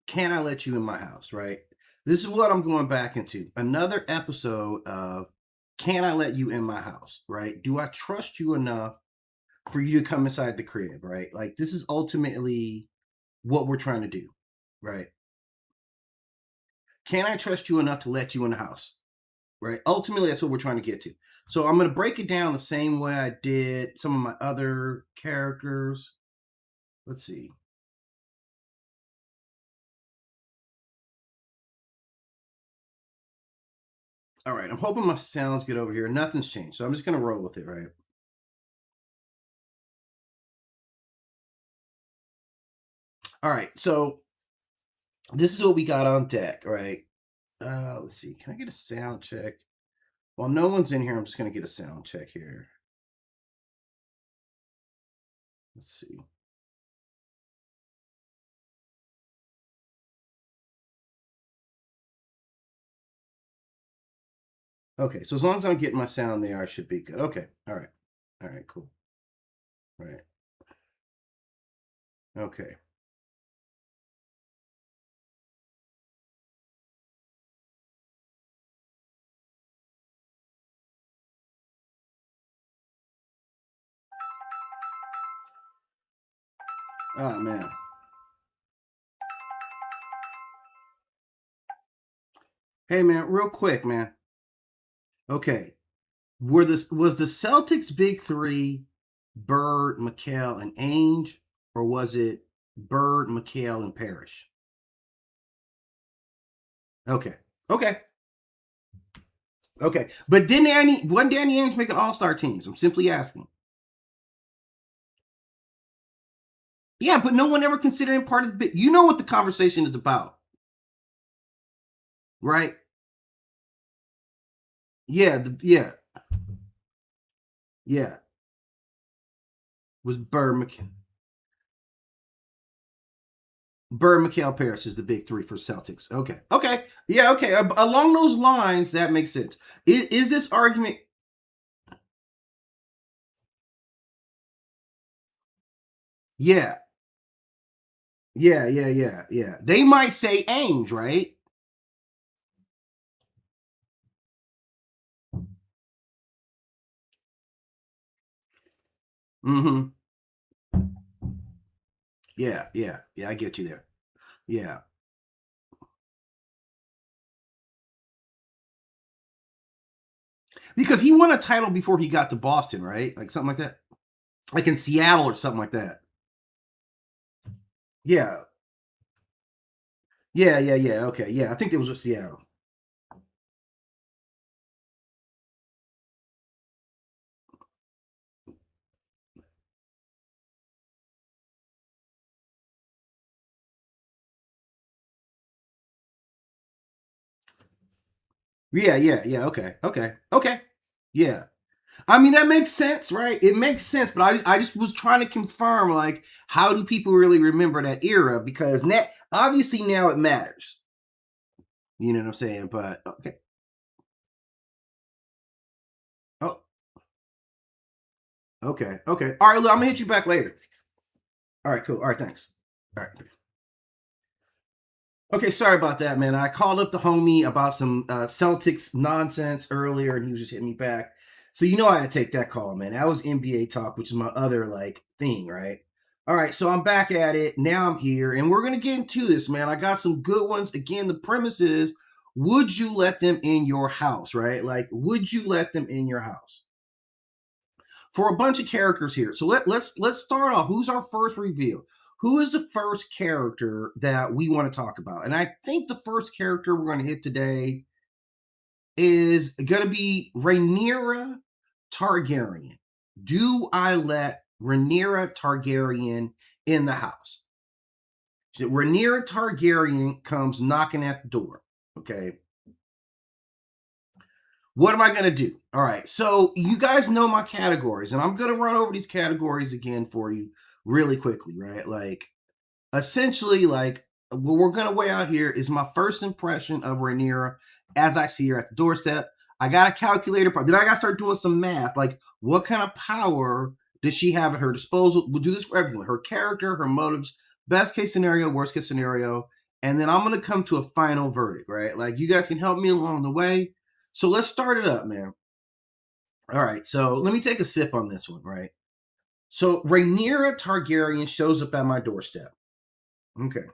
Can I let you in my house, right? This is what I'm going back into. Another episode of Can I let you in my house, right? Do I trust you enough for you to come inside the crib, right? Like, this is ultimately what we're trying to do, right? Can I trust you enough to let you in the house, right? Ultimately, that's what we're trying to get to. So I'm going to break it down the same way I did some of my other characters. Let's see. All right, I'm hoping my sound's good over here. Nothing's changed, so I'm just going to roll with it, right? All right, so this is what we got on deck, right? Let's see. Can I get a sound check? While no one's in here, I'm just going to get a sound check here. Let's see. Okay, so as long as I'm getting my sound there, I should be good. Okay, all right. All right, cool. All right. Okay. Oh, man. Hey, man, real quick, man. Okay. Was the Celtics big three Bird, McHale, and Ainge, or was it Bird, McHale, and Parrish? Okay. Okay. Okay. But wasn't Danny Ainge make an all-star teams? I'm simply asking. Yeah, but no one ever considered him part of the bit. You know what the conversation is about, right? Yeah, yeah. Was Bird, McHale, Parrish is the big three for Celtics. Okay, okay, yeah, okay. Along those lines, that makes sense. Is this argument? Yeah, yeah. They might say Ainge, right? Mm-hmm. Yeah. I get you there. Yeah, because he won a title before he got to Boston, right? Like something like that, like in Seattle or something like that. Yeah, yeah. Okay, yeah. I think it was just Seattle. Yeah. Okay. Yeah. I mean, that makes sense, right? It makes sense, but I just was trying to confirm, like, how do people really remember that era? Because obviously now it matters. You know what I'm saying? But okay. Oh, okay. All right, look, I'm gonna hit you back later. All right, cool. All right, thanks. All right. Okay, sorry about that, man. I called up the homie about some Celtics nonsense earlier, and he was just hitting me back. So you know I had to take that call, man. That was NBA talk, which is my other like thing, right? All right, so I'm back at it. Now I'm here, and we're gonna get into this, man. I got some good ones. Again, the premise is: would you let them in your house, right? Like, would you let them in your house? For a bunch of characters here. So let's start off. Who's our first reveal? Who is the first character that we want to talk about? And I think the first character we're going to hit today is going to be Rhaenyra Targaryen. Do I let Rhaenyra Targaryen in the house? So Rhaenyra Targaryen comes knocking at the door. Okay. What am I going to do? All right. So you guys know my categories, and I'm going to run over these categories again for you really quickly, right? Like, essentially, like, what we're going to weigh out here is my first impression of Rhaenyra as I see her at the doorstep. I got a calculator. Then I got to start doing some math. Like, what kind of power does she have at her disposal? We'll do this for everyone: her character, her motives, best case scenario, worst case scenario, and then I'm gonna come to a final verdict, right? Like you guys can help me along the way. So let's start it up, man. All right, so let me take a sip on this one, right? So Rhaenyra Targaryen shows up at my doorstep. Okay.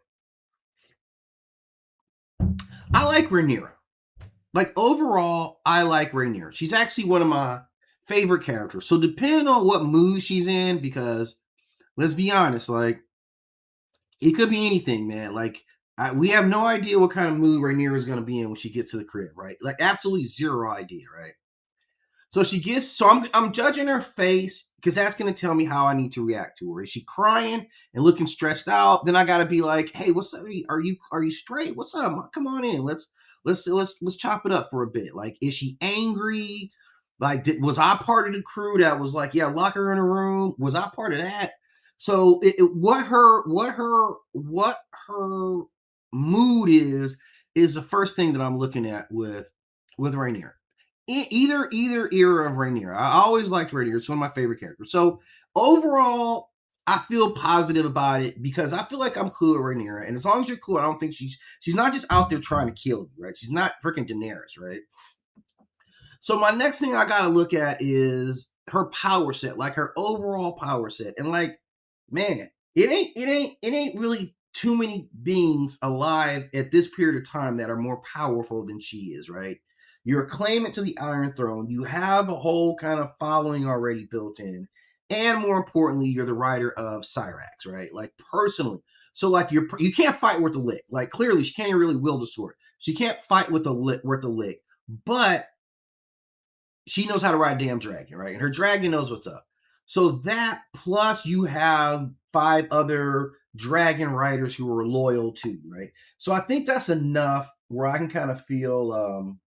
I like Rhaenyra. Like overall, I like Rhaenyra. She's actually one of my favorite characters. So depending on what mood she's in, because let's be honest, like it could be anything, man. Like we have no idea what kind of mood Rhaenyra is going to be in when she gets to the crib, right? Like absolutely zero idea, right? So she gets, so I'm judging her face because that's going to tell me how I need to react to her. Is she crying and looking stressed out? Then I got to be like, hey, what's up? Are you straight? What's up? Come on in. Let's chop it up for a bit. Like, is she angry? Like, was I part of the crew that was like, yeah, lock her in a room? Was I part of that? So what her mood is the first thing that I'm looking at with Rhaenyra. Either era of Rhaenyra. I always liked Rhaenyra. It's one of my favorite characters. So overall, I feel positive about it because I feel like I'm cool with Rhaenyra. And as long as you're cool, I don't think she's not just out there trying to kill you, right? She's not freaking Daenerys, right? So my next thing I gotta look at is her power set, like her overall power set. And like, man, it ain't really too many beings alive at this period of time that are more powerful than she is, right? You're a claimant to the Iron Throne. You have a whole kind of following already built in. And more importantly, you're the writer of Cyrax, right? Like personally. So like you can't fight with the lick. Like clearly she can't really wield a sword. She can't fight with the lick. But she knows how to ride a damn dragon, right? And her dragon knows what's up. So that plus you have 5 other dragon riders who are loyal to you, right? So I think that's enough where I can kind of feel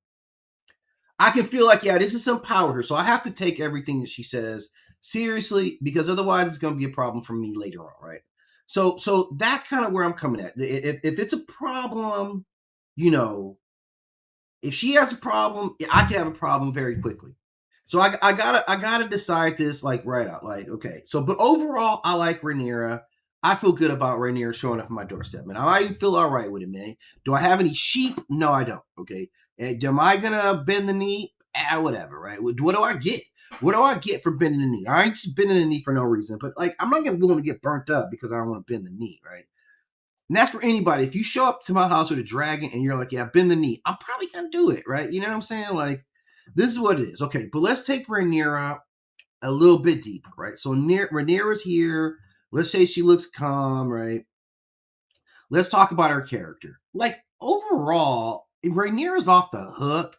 I can feel like, yeah, this is some power here. So I have to take everything that she says seriously because otherwise it's going to be a problem for me later on, right? So that's kind of where I'm coming at. If it's a problem, you know, if she has a problem, I can have a problem very quickly. So I gotta decide this like right out. Like, okay. So but overall, I like Rhaenyra. I feel good about Rhaenyra showing up at my doorstep, man. I feel all right with it, man. Do I have any sheep? No, I don't. Okay. Am I gonna bend the knee? Whatever, right? What do I get? What do I get for bending the knee? I ain't just bending the knee for no reason, but like I'm not gonna willing to get burnt up because I don't want to bend the knee, right? And that's for anybody. If you show up to my house with a dragon and you're like, yeah, bend the knee, I'm probably gonna do it, right? You know what I'm saying? Like, this is what it is. Okay, but let's take Rhaenyra a little bit deeper, right? So Rhaenyra's here. Let's say she looks calm, right? Let's talk about her character. Like overall, Rhaenyra's off the hook,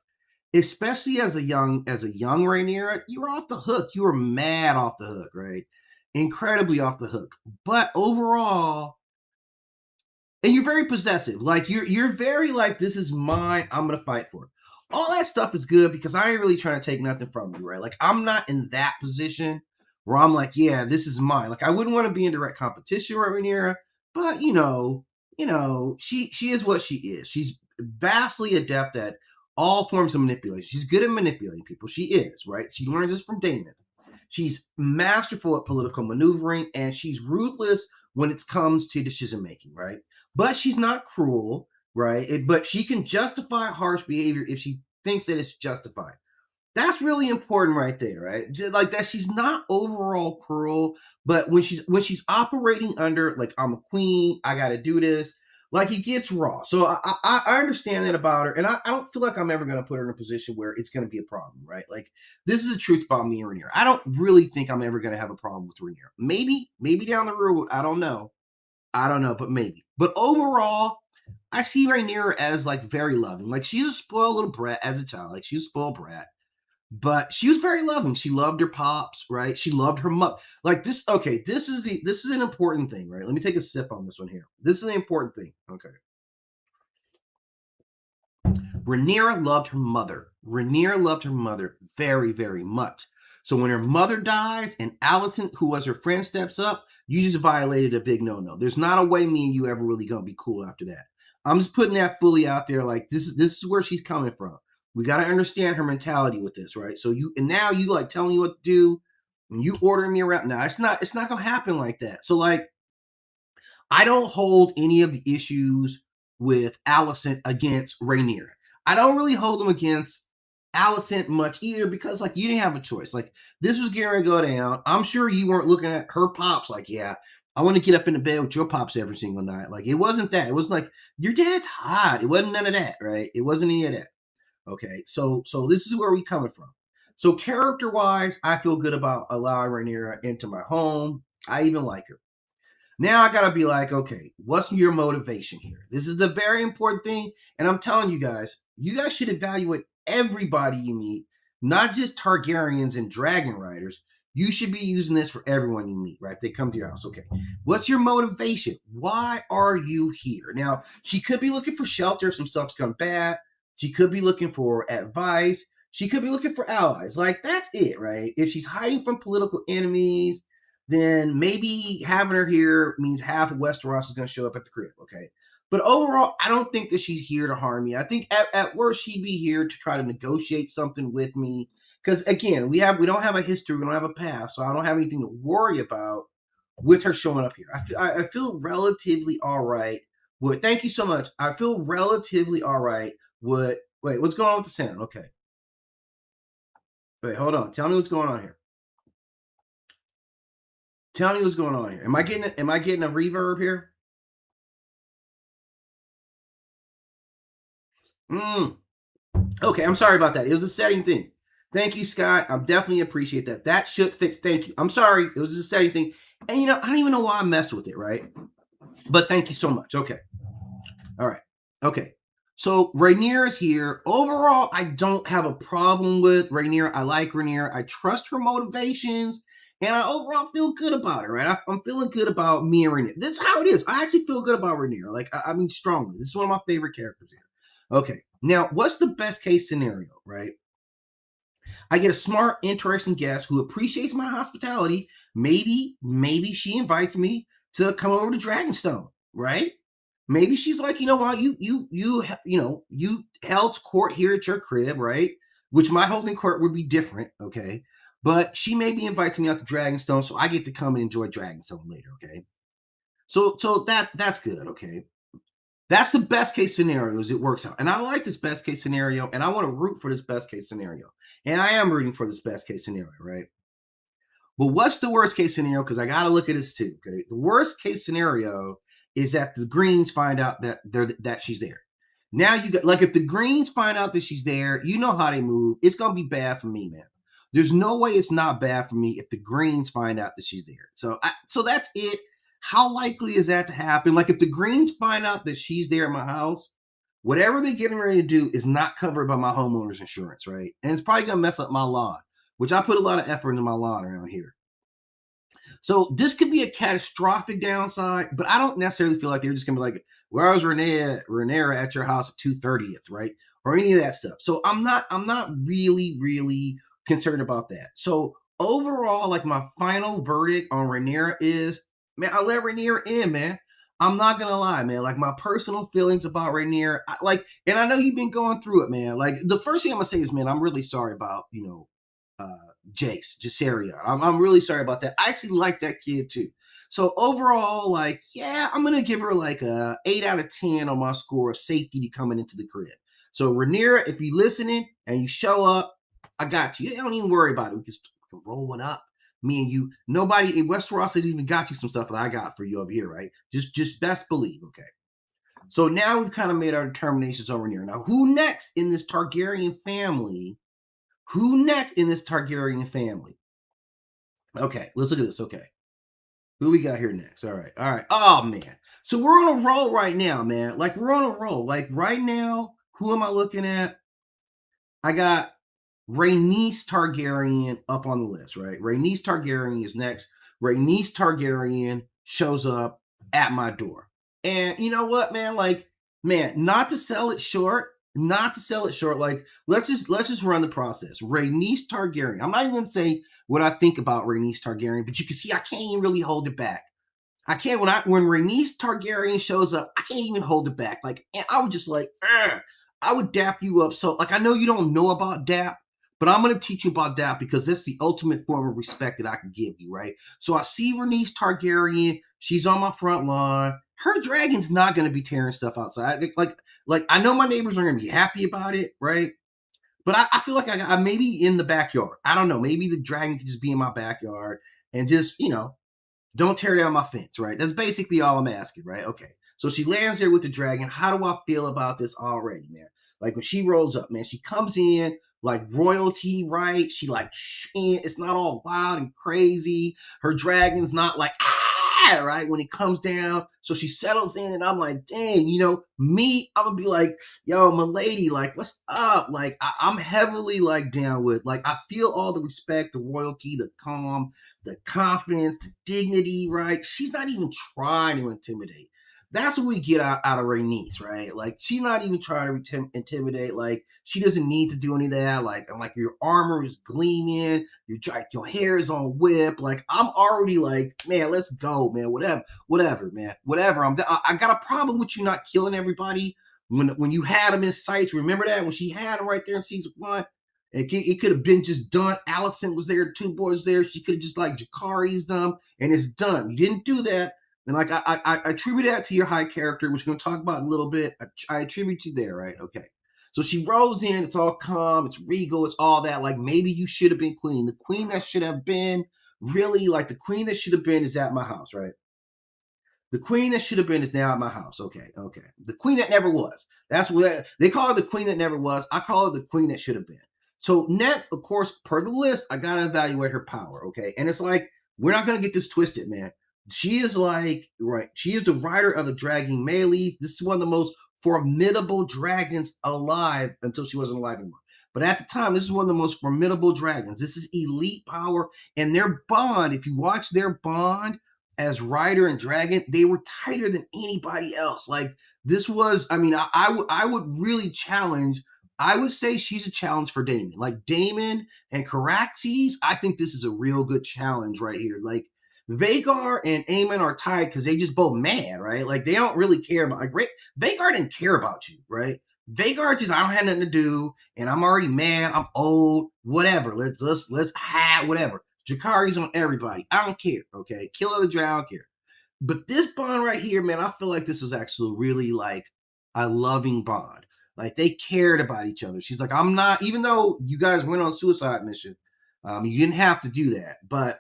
especially as a young Rhaenyra. You were off the hook. You were mad off the hook, right? Incredibly off the hook. But overall, and you're very possessive. Like you're very like, this is mine. I'm gonna fight for it. All that stuff is good because I ain't really trying to take nothing from you, right? Like I'm not in that position where I'm like, yeah, this is mine. Like I wouldn't want to be in direct competition with Rhaenyra, but she is what she is. She's vastly adept at all forms of manipulation. She's good at manipulating people. She is, right? She learns this from Daemon. She's masterful at political maneuvering, and she's ruthless when it comes to decision making, right? But she's not cruel, right? But she can justify harsh behavior if she thinks that it's justified. That's really important right there, right? Just like that, she's not overall cruel, but when she's operating under like I'm a queen, I got to do this. Like it gets raw. So I understand that about her, and I don't feel like I'm ever going to put her in a position where it's going to be a problem, right? Like this is the truth about me and Rhaenyra. I don't really think I'm ever going to have a problem with Rhaenyra. Maybe down the road. I don't know, but maybe. But overall, I see Rhaenyra as like very loving. Like she's a spoiled little brat as a child. Like she's a spoiled brat. But she was very loving. She loved her pops, right? She loved her mother. Like this, okay, this is an important thing, right? Let me take a sip on this one here. This is an important thing. Okay. Rhaenyra loved her mother. Rhaenyra loved her mother very, very much. So when her mother dies and Alicent, who was her friend, steps up, you just violated a big no-no. There's not a way me and you ever really gonna be cool after that. I'm just putting that fully out there. Like this is where she's coming from. We got to understand her mentality with this, right? So now you like telling you what to do, and you ordering me around. Now it's not gonna happen like that. So like, I don't hold any of the issues with Alicent against Rhaenyra. I don't really hold them against Alicent much either because, like, you didn't have a choice. Like, this was going to go down. I'm sure you weren't looking at her pops like, yeah, I want to get up in the bed with your pops every single night. Like, it wasn't that. It was like, your dad's hot. It wasn't none of that, right? It wasn't any of that. Okay, so this is where we coming from. So character-wise, I feel good about allowing Rhaenyra into my home. I even like her. Now I gotta be like, okay, what's your motivation here? This is a very important thing, and I'm telling you guys should evaluate everybody you meet, not just Targaryens and Dragon Riders. You should be using this for everyone you meet, right? If they come to your house, okay. What's your motivation? Why are you here? Now, she could be looking for shelter if some stuff's gone bad. She could be looking for advice. She could be looking for allies. Like, that's it, right? If she's hiding from political enemies, then maybe having her here means half of Westeros is going to show up at the crib, okay? But overall, I don't think that she's here to harm me. I think at worst she'd be here to try to negotiate something with me. Because again, we don't have a history, we don't have a past, so I don't have anything to worry about with her showing up here. I feel relatively all right. Thank you so much. I feel relatively all right. Wait, what's going on with the sound? Okay. Wait, hold on. Tell me what's going on here. Tell me what's going on here. Am I getting a reverb here? Okay, I'm sorry about that. It was a setting thing. Thank you, Scott. I definitely appreciate that. That should fix. Thank you. I'm sorry. It was just a setting thing. And I don't even know why I messed with it, right? But thank you so much. Okay. All right. Okay. So Rhaenyra is here. Overall, I don't have a problem with Rhaenyra. I like Rhaenyra. I trust her motivations. And I overall feel good about her, right? I'm feeling good about me and Rhaenyra. This is how it is. I actually feel good about Rhaenyra. Like, I mean, strongly. This is one of my favorite characters here. Okay. Now, what's the best case scenario, right? I get a smart, interesting guest who appreciates my hospitality. Maybe she invites me to come over to Dragonstone, right? Maybe she's like, you know what, you held court here at your crib, right? Which my holding court would be different, okay? But she maybe invites me out to Dragonstone, so I get to come and enjoy Dragonstone later, okay? So that's good, okay? That's the best case scenario is it works out. And I like this best case scenario, and I want to root for this best case scenario. And I am rooting for this best case scenario, right? But what's the worst case scenario? Because I got to look at this too, okay? The worst case scenario is that the Greens find out that she's there. Now you got, like, if the Greens find out that she's there, you know how they move. It's gonna be bad for me, man. There's no way it's not bad for me if the Greens find out that she's there. So that's it. How likely is that to happen? Like, if the Greens find out that she's there at my house, whatever they're getting ready to do is not covered by my homeowner's insurance, right? And it's probably gonna mess up my lawn, which I put a lot of effort into my lawn around here. So this could be a catastrophic downside, but I don't necessarily feel like they're just gonna be like, "Where was Rhaenyra at your house at 2:30th, right?" Or any of that stuff. So I'm not really concerned about that. So overall, like, my final verdict on Rhaenyra is, man, I let Rhaenyra in, man. I'm not gonna lie, man. Like, my personal feelings about Rhaenyra, and I know you've been going through it, man. Like, the first thing I'm gonna say is, man, I'm really sorry about Jaceria. I'm really sorry about that. I actually like that kid too. So overall, like, yeah, I'm gonna give her like a 8 out of 10 on my score of safety coming into the crib. So Rhaenyra, if you're listening and you show up, I got you. You don't even worry about it. We can roll one up. Me and you. Nobody in Westeros has even got you some stuff that I got for you over here, right? Just best believe, okay? So now we've kind of made our determinations on Rhaenyra. Now, who next in this Targaryen family? Okay, let's look at this. Okay. Who we got here next? All right. Oh, man. So we're on a roll right now, man. Like, we're on a roll. Like, right now, who am I looking at? I got Rhaenys Targaryen up on the list, right? Rhaenys Targaryen is next. Rhaenys Targaryen shows up at my door. And you know what, man? Like, man, not to sell it short, like, let's just run the process. Rhaenys Targaryen. I'm not even gonna say what I think about Rhaenys Targaryen, but you can see I can't even really hold it back. I can't when Rhaenys Targaryen shows up, I can't even hold it back. Like, and I would just like, I would dap you up. So, like, I know you don't know about dap, But I'm going to teach you about that because that's the ultimate form of respect that I can give you, right? So I see Rhaenys Targaryen. She's on my front lawn. Her dragon's not going to be tearing stuff outside. Like I know my neighbors are going to be happy about it, right? But I feel like I maybe in the backyard. I don't know. Maybe the dragon could just be in my backyard and just, don't tear down my fence, right? That's basically all I'm asking, right? Okay. So she lands there with the dragon. How do I feel about this already, man? Like when she rolls up, man, she comes in like royalty, right? She like, it's not all wild and crazy. Her dragon's not like, right? When it comes down. So she settles in and I'm like, dang, me, I'm gonna be like, yo, my lady, like, what's up? Like, I'm heavily like down with, like, I feel all the respect, the royalty, the calm, the confidence, the dignity, right? She's not even trying to intimidate. That's what we get out of Rhaenys, right? Like, she's not even trying to intimidate. Like, she doesn't need to do any of that. Like, I'm like, your armor is gleaming. Your hair is on whip. Like, I'm already like, man, let's go, man. Whatever, man. Whatever. I got a problem with you not killing everybody when you had them in sight. Remember that when she had them right there in season 1. It could have been just done. Alicent was there, 2 boys there. She could have just like Jakari's them, and it's done. You didn't do that. And like I attribute that to your high character, which we're going to talk about in a little bit. I attribute you there, right? Okay. So she rolls in. It's all calm. It's regal. It's all that. Like maybe you should have been queen. The queen that should have been, really, like the queen that should have been is at my house, right? The queen that should have been is now at my house. Okay. The queen that never was. That's what they call her, the queen that never was. I call her the queen that should have been. So next, of course, per the list, I gotta evaluate her power. Okay, and it's like we're not gonna get this twisted, man. She is like right. She is the rider of the dragging melees. This is one of the most formidable dragons alive until she wasn't alive anymore. But at the time, this is one of the most formidable dragons. This is elite power, and their bond. If you watch their bond as rider and dragon, they were tighter than anybody else. Like this was. I mean, I would really challenge. I would say she's a challenge for Daemon. Like Daemon and Caraxes, I think this is a real good challenge right here. Like Vhagar and Aemond are tied because they just both mad, right? Like they don't really care about. Like Vhagar didn't care about you, right? Vhagar just I don't have nothing to do, and I'm already mad. I'm old, whatever. Let's whatever. Jakari's on everybody. I don't care. Okay, kill the dragon. I don't care. But this bond right here, man, I feel like this was actually really like a loving bond. Like they cared about each other. She's like, I'm not, even though you guys went on a suicide mission, you didn't have to do that. But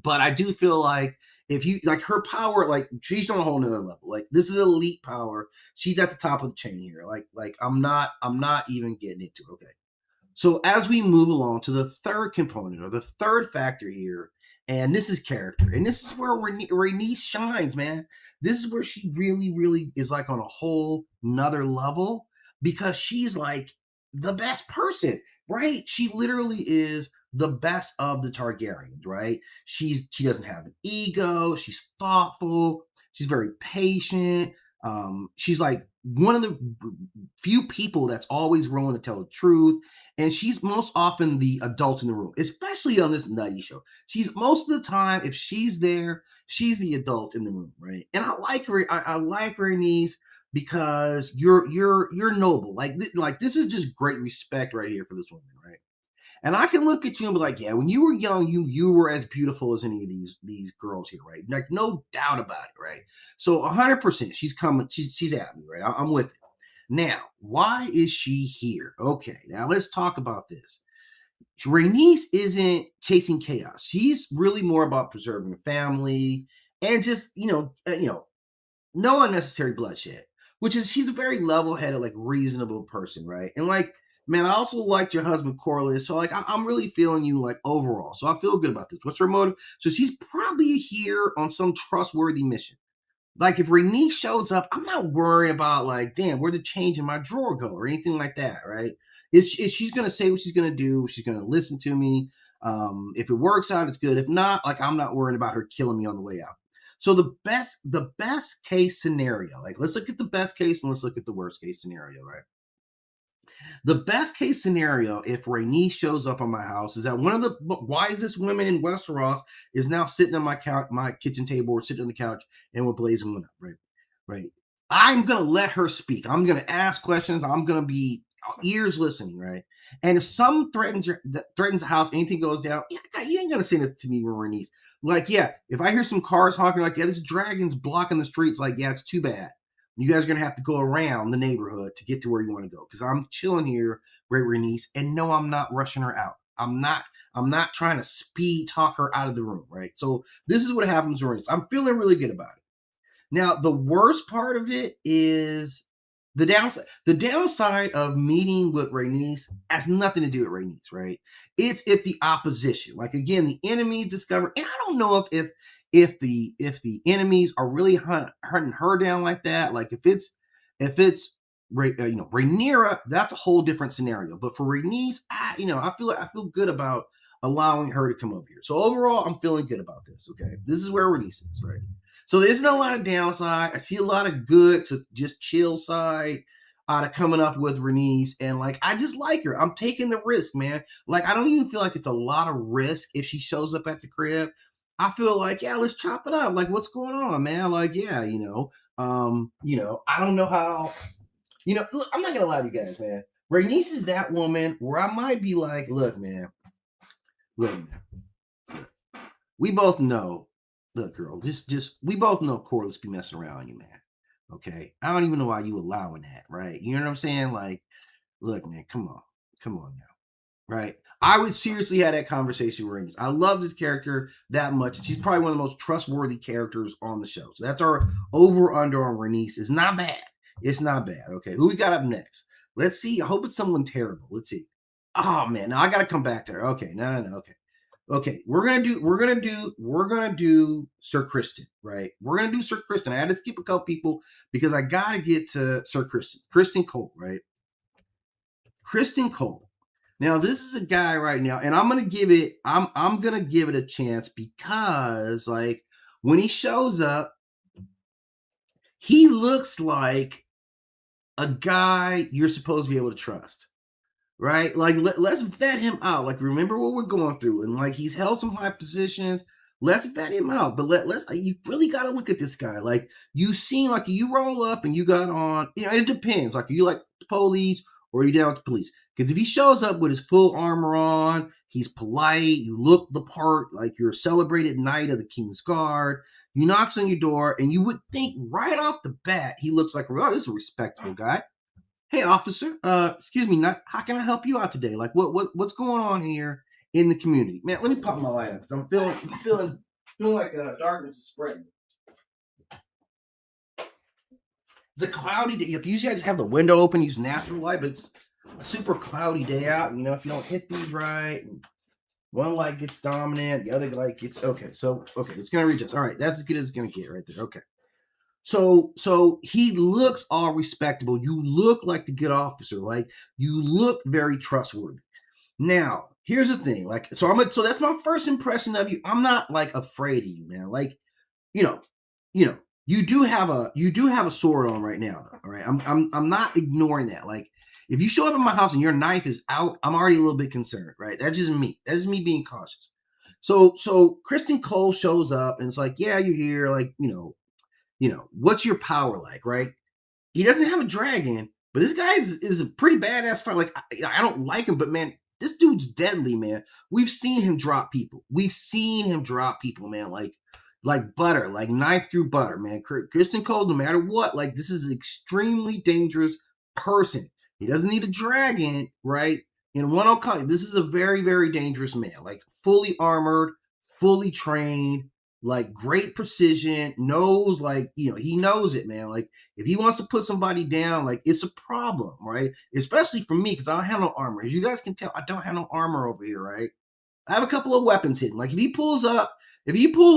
I do feel like if you like her power, like she's on a whole nother level. Like this is elite power. She's at the top of the chain here. Like I'm not even getting into it. Okay. So as we move along to the third component or the third factor here, and this is character, and this is where Rhaenys shines, man. This is where she really, really is like on a whole nother level because she's like the best person, right? She literally is the best of the Targaryens, right? She doesn't have an ego. She's thoughtful. She's very patient. She's like one of the few people that's always willing to tell the truth. And she's most often the adult in the room, especially on this nutty show. She's most of the time, if she's there, she's the adult in the room, right? And I like her. I like Rhaenys because you're noble. Like this is just great respect right here for this woman, right? And I can look at you and be like, yeah, when you were young, you were as beautiful as any of these girls here, right? Like no doubt about it, right? So 100%, she's coming. She's at me, right? I'm with it. Now, why is she here? Okay, now let's talk about this. Rhaenys isn't chasing chaos. She's really more about preserving the family and just, no unnecessary bloodshed. Which is she's a very level-headed, like reasonable person, right? And like, man, I also liked your husband Corlys, so like I'm really feeling you like overall. So I feel good about this. What's her motive? So she's probably here on some trustworthy mission. Like if Rhaenys shows up, I'm not worried about like, damn, where'd the change in my drawer go or anything like that, right? Is she's gonna say what she's gonna do? She's gonna listen to me. If it works out, it's good. If not, like I'm not worried about her killing me on the way out. So the best case scenario, like let's look at the best case and let's look at the worst case scenario, right? The best case scenario, if Rhaenys shows up on my house, is that one of the wisest women in Westeros is now sitting on my kitchen table or sitting on the couch and we're blazing one up, right? Right. I'm gonna let her speak. I'm gonna ask questions. I'm gonna be ears listening, right? And if some threatens the house, anything goes down, yeah, you ain't gonna send it to me, Rhaenys. Like, yeah, if I hear some cars honking, like, yeah, this dragon's blocking the streets, like, yeah, it's too bad. You guys are gonna have to go around the neighborhood to get to where you want to go. Because I'm chilling here, Great Rhaenys, and no, I'm not rushing her out. I'm not trying to speed talk her out of the room, right? So this is what happens, Rhaenys. I'm feeling really good about it. Now, the worst part of it is the downside. The downside of meeting with Rhaenys has nothing to do with Rhaenys, right? It's if the opposition, like again, the enemies discover, and I don't know if the enemies are really hunting her down like that. Like if it's Rhaenyra, that's a whole different scenario. But for Rhaenys, I feel good about allowing her to come over here. So overall, I'm feeling good about this. Okay, this is where Rhaenys is, right? So there isn't a lot of downside. I see a lot of good to just chill side out of coming up with Rhaenys. And like, I just like her. I'm taking the risk, man. Like, I don't even feel like it's a lot of risk if she shows up at the crib. I feel like, yeah, let's chop it up. Like, what's going on, man? Like, yeah, I don't know how, look, I'm not gonna lie to you guys, man. Rhaenys is that woman where I might be like, look, man, look, we both know. Look, girl, just we both know Corliss be messing around on you, man. Okay, I don't even know why you allowing that, right? You know what I'm saying? Like, look, man, come on now, right? I would seriously have that conversation with Rhaenys. I love this character that much. She's probably one of the most trustworthy characters on the show. So that's our over under on Rhaenys. It's not bad. It's not bad. Okay, who we got up next? Let's see. I hope it's someone terrible. Let's see. Oh man, now I gotta come back to her. Okay, no. Okay. Okay, we're gonna do Sir Criston, right? We're gonna do Sir Criston. I had to skip a couple people because I gotta get to Sir Criston Cole, right? Criston Cole. Now this is a guy right now, and I'm gonna give it a chance because like when he shows up, he looks like a guy you're supposed to be able to trust. Right? Like, let's vet him out. Like, remember what we're going through. And, like, he's held some high positions. Let's vet him out. But you really got to look at this guy. Like, you seem like you roll up and you got on, it depends. Like, you like the police or you down with the police. Because if he shows up with his full armor on, he's polite, you look the part, like you're a celebrated knight of the King's Guard, he knocks on your door, and you would think right off the bat, he looks like, oh, this is a respectable guy. Hey, officer, excuse me, how can I help you out today? Like, what's going on here in the community? Man, let me pop my light up because I'm feeling like darkness is spreading. It's a cloudy day. Usually I just have the window open, use natural light, but it's a super cloudy day out. And, if you don't hit these right, one light gets dominant, the other light gets, okay, it's going to readjust. All right, that's as good as it's going to get right there. Okay. So he looks all respectable. You look like the good officer. Like, you look very trustworthy. Now, here's the thing. Like, so that's my first impression of you. I'm not like afraid of you, man. Like, you do have a sword on right now, though. All right. I'm not ignoring that. Like, if you show up at my house and your knife is out, I'm already a little bit concerned, right? That's just me. That's just me being cautious. So Criston Cole shows up and it's like, yeah, you're here, like, what's your power like, right? He doesn't have a dragon, but this guy is a pretty badass fighter. Like, I don't like him, but man, this dude's deadly, man. We've seen him drop people. Man, like butter, like knife through butter, man. Criston Cole, no matter what, like, this is an extremely dangerous person. He doesn't need a dragon, right? In one this is a very, very dangerous man. Like, fully armored, fully trained, like great precision, knows, like, he knows it, man. Like, if he wants to put somebody down, like, it's a problem, right? Especially for me, because I don't have no armor. As you guys can tell, I don't have no armor over here, right? I have a couple of weapons hidden. Like, if you pull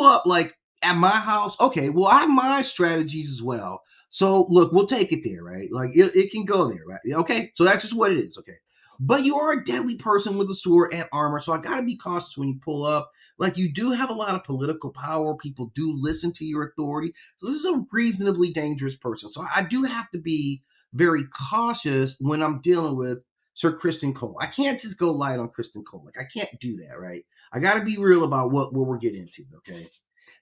up like at my house, okay, well, I have my strategies as well. So look, we'll take it there, right? Like, it can go there, right? Okay, so that's just what it is, okay? But you are a deadly person with a sword and armor, so I gotta be cautious when you pull up. Like, you do have a lot of political power. People do listen to your authority. So this is a reasonably dangerous person. So I do have to be very cautious when I'm dealing with Sir Criston Cole. I can't just go light on Criston Cole. Like, I can't do that, right? I got to be real about what we're getting into, okay?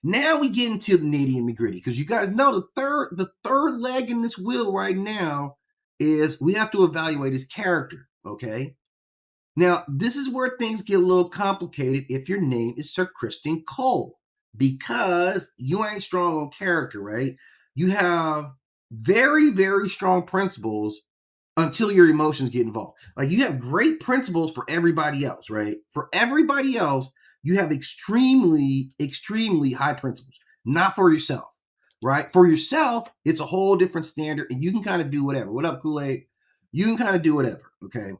Now we get into the nitty and the gritty, because you guys know the third leg in this wheel right now is we have to evaluate his character, okay? Now, this is where things get a little complicated if your name is Sir Criston Cole, because you ain't strong on character, right? You have very, very strong principles until your emotions get involved. Like, you have great principles for everybody else, right? For everybody else, you have extremely, extremely high principles, not for yourself, right? For yourself, it's a whole different standard, and you can kind of do whatever. What up, Kool-Aid? You can kind of do whatever, okay?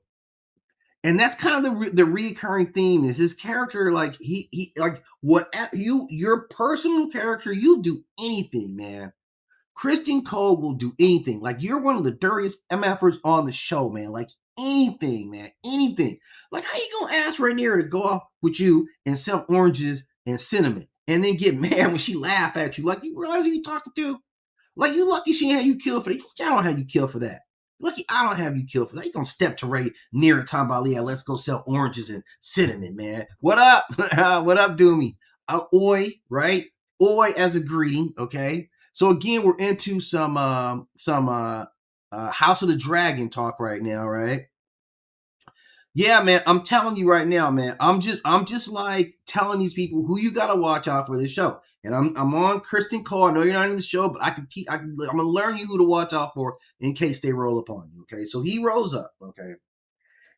And that's kind of the recurring theme is his character. Like he like what your personal character, you'll do anything, man. Criston Cole will do anything. Like, you're one of the dirtiest MFers on the show, man. Like, anything, man. Anything. Like, how you gonna ask Rhaenyra to go off with you and sell oranges and cinnamon and then get mad when she laugh at you? Like, you realize who you talking to? Like, you lucky she ain't had you killed for that. I don't have you killed for that. Lucky I don't have you killed for that. You gonna step to Rhaenyra talking about, yeah, let's go sell oranges and cinnamon, man. What up? What up, Doomy? Oi, right? Oi as a greeting, okay? So again, we're into some House of the Dragon talk right now, right? Yeah, man, I'm telling you right now, man. I'm just like telling these people who you gotta watch out for this show. And I'm on Criston Cole. I know you're not in the show, but I'm gonna learn you who to watch out for in case they roll upon you. Okay, so he rolls up. Okay,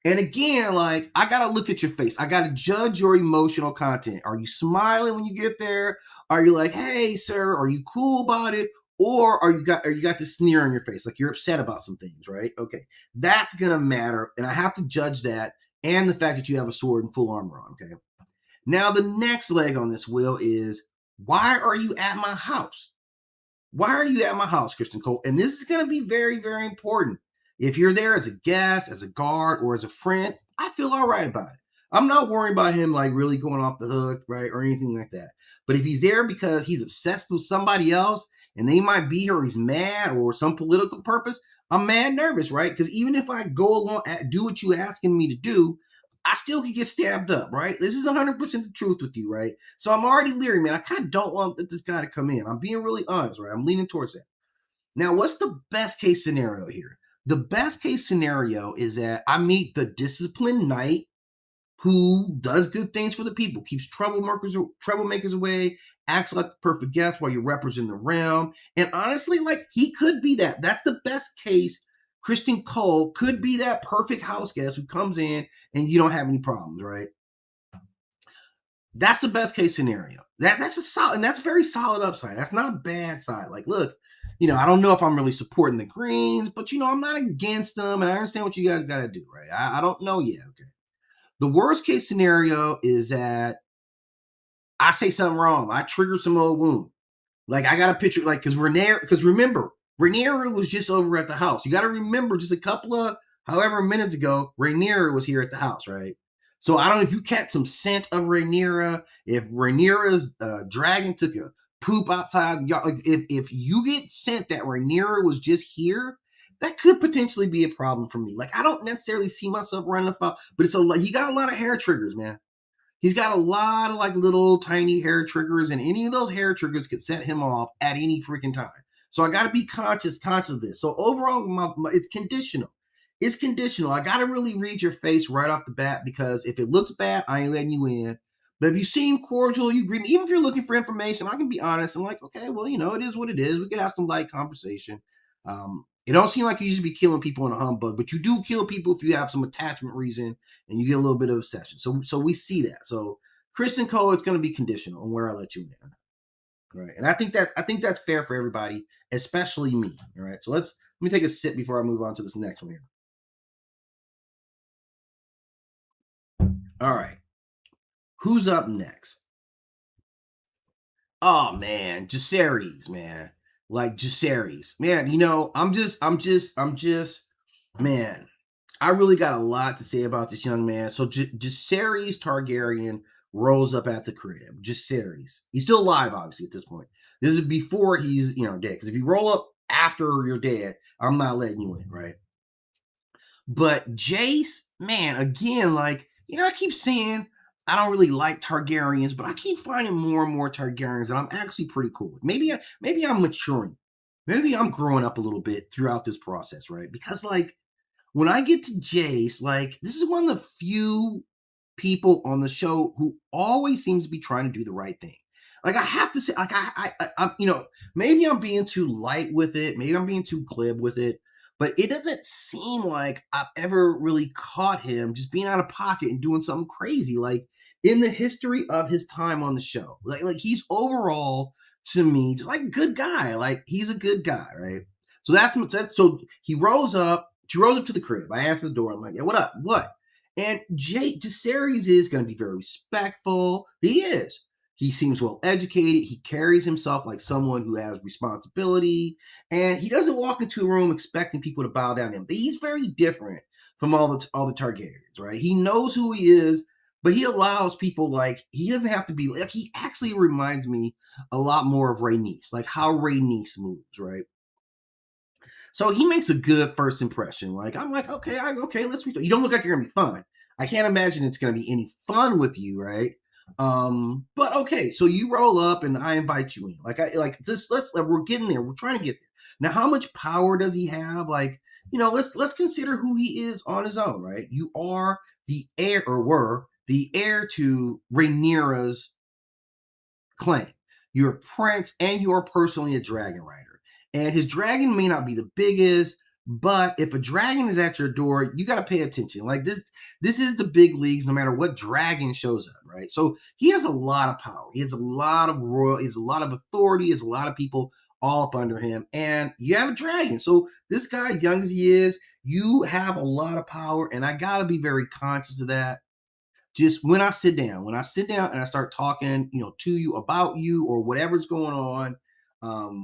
and again, like, I gotta look at your face. I gotta judge your emotional content. Are you smiling when you get there? Are you like, hey, sir, are you cool about it? Or are you got this sneer on your face, like you're upset about some things, right? Okay, that's gonna matter, and I have to judge that, and the fact that you have a sword and full armor on. Okay. Now the next leg on this wheel is, why are you at my house? Why are you at my house, Criston Cole? And this is going to be very, very important. If you're there as a guest, as a guard, or as a friend, I feel all right about it. I'm not worried about him like really going off the hook, right, or anything like that. But if he's there because he's obsessed with somebody else and they might be here, or he's mad, or some political purpose, I'm mad nervous, right? Because even if I go along, do what you're asking me to do, I still could get stabbed up, right? This is 100% the truth with you, right? So I'm already leery, man. I kind of don't want this guy to come in. I'm being really honest, right? I'm leaning towards that. Now, what's the best case scenario here? The best case scenario is that I meet the disciplined knight who does good things for the people, keeps troublemakers away, acts like the perfect guest while you're representing the realm. And honestly, like, he could be that. That's the best case. Criston Cole could be that perfect house guest who comes in and you don't have any problems, right? That's the best case scenario. That's a solid, and that's a very solid upside. That's not a bad side. Like, look, I don't know if I'm really supporting the Greens, but I'm not against them, and I understand what you guys got to do, right? I don't know yet. Okay. The worst case scenario is that I say something wrong. I trigger some old wound. Like, I got a picture, like, because remember, Rhaenyra was just over at the house. You got to remember, just a couple of however minutes ago, Rhaenyra was here at the house, right? So I don't know if you catch some scent of Rhaenyra, if Rhaenyra's dragon took a poop outside. Like, if you get scent that Rhaenyra was just here, that could potentially be a problem for me. Like, I don't necessarily see myself running the foul, but he got a lot of hair triggers, man. He's got a lot of like little tiny hair triggers, and any of those hair triggers could set him off at any freaking time. So I got to be conscious of this. So overall, it's conditional. It's conditional. I got to really read your face right off the bat, because if it looks bad, I ain't letting you in. But if you seem cordial, you greet me. Even if you're looking for information, I can be honest. I'm like, okay, well, it is what it is. We can have some light conversation. It don't seem like you just be killing people in a humbug, but you do kill people if you have some attachment reason and you get a little bit of obsession. So we see that. So Criston Cole, it's going to be conditional on where I let you in. All right, and I think that's fair for everybody, especially me. All right, so let me take a sip before I move on to this next one here. All right, who's up next? Oh man, Jacaerys, man. Like, Jacaerys, man. I'm just, man. I really got a lot to say about this young man. So Jacaerys Targaryen rolls up at the crib. Jacaerys, he's still alive, obviously, at this point. This is before he's dead. Because if you roll up after you're dead, I'm not letting you in, right? But Jace, man, again, like, I keep saying I don't really like Targaryens, but I keep finding more and more Targaryens that I'm actually pretty cool with. Maybe I'm maturing. maybe I'm growing up a little bit throughout this process, right? Because like when I get to Jace, like this is one of the few people on the show who always seems to be trying to do the right thing. Like I have to say, like I'm, maybe I'm being too light with it, maybe I'm being too glib with it, but it doesn't seem like I've ever really caught him just being out of pocket and doing something crazy. Like in the history of his time on the show, like he's overall to me just like a good guy. Like he's a good guy, right? So that's so he rose up. She rose up to the crib. I answered the door. I'm like, yeah, what up? What? And Jaceres is going to be very respectful. He is. He seems well educated. He carries himself like someone who has responsibility. And he doesn't walk into a room expecting people to bow down to him. He's very different from all the Targaryens, right? He knows who he is, but he allows people like he doesn't have to be like he actually reminds me a lot more of Rhaenys, like how Rhaenys moves, right? So he makes a good first impression. Like I'm like, okay, let's. You don't look like you're gonna be fun. I can't imagine it's gonna be any fun with you, right? But okay, so you roll up and I invite you in. Like just we're getting there. We're trying to get there. Now, how much power does he have? Like, let's consider who he is on his own, right? You are the heir, or were the heir to Rhaenyra's claim. You're a prince and you're personally a dragon rider. And his dragon may not be the biggest, but if a dragon is at your door, you got to pay attention. Like this is the big leagues, no matter what dragon shows up, right? So he has a lot of power. He has a lot of he has a lot of authority. He has a lot of people all up under him. And you have a dragon. So this guy, young as he is, you have a lot of power. And I got to be very conscious of that. Just when I sit down and I start talking, to you about you or whatever's going on,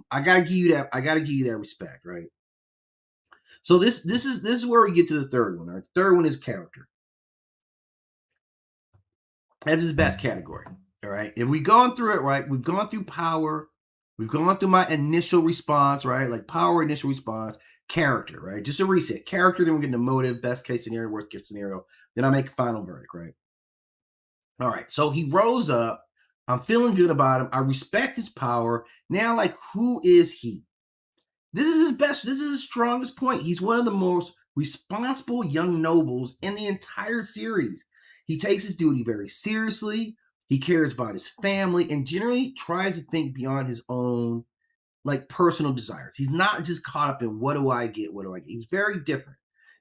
I gotta give you that. I gotta give you that respect, right? So this is where we get to the third one. Right? The third one is character. That's his best category. All right. If we've gone through it, right, we've gone through power, we've gone through my initial response, right? Like power, initial response, character, right? Just a reset. Character, then we're getting the motive, best case scenario, worst case scenario. Then I make a final verdict, right? All right. So he rose up. I'm feeling good about him. I respect his power. Now, like, who is he? This is his best. This is his strongest point. He's one of the most responsible young nobles in the entire series. He takes his duty very seriously. He cares about his family and generally tries to think beyond his own like personal desires. He's not just caught up in what do I get? What do I get? He's very different.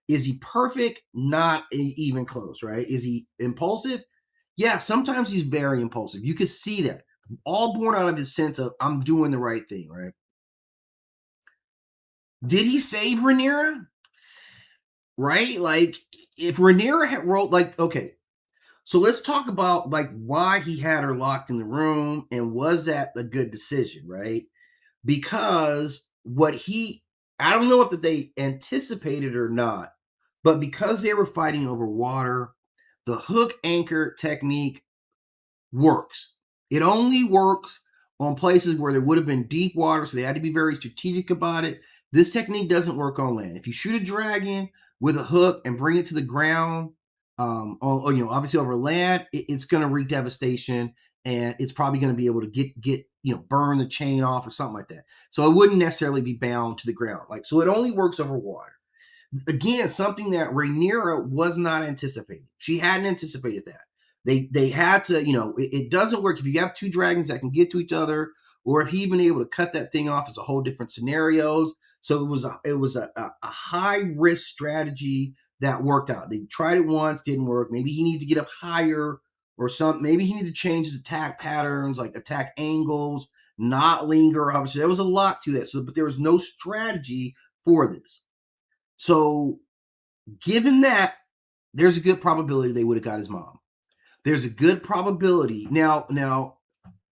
Is he perfect? Not even close, right? Is he impulsive? Yeah, sometimes he's very impulsive. You could see that. All born out of his sense of I'm doing the right thing, right? Did he save Rhaenyra? Right? Like, if Rhaenyra had rolled, like, okay, so let's talk about like why he had her locked in the room and was that a good decision, right? Because I don't know if they anticipated or not, but because they were fighting over water, the hook anchor technique works. It only works on places where there would have been deep water, so they had to be very strategic about it. This technique doesn't work on land. If you shoot a dragon with a hook and bring it to the ground, obviously over land, it's going to wreak devastation, and it's probably going to be able to get burn the chain off or something like that. So it wouldn't necessarily be bound to the ground. Like, so it only works over water. Again, something that Rhaenyra was not anticipating. She hadn't anticipated that. They had to, it doesn't work if you have two dragons that can get to each other, or if he'd been able to cut that thing off, it's a whole different scenarios. So it was a high risk strategy that worked out. They tried it once, didn't work. Maybe he needed to get up higher or something. Maybe he needed to change his attack patterns, like attack angles, not linger. Obviously, there was a lot to that. So, but there was no strategy for this. So, given that, there's a good probability they would have got his mom. There's a good probability. Now,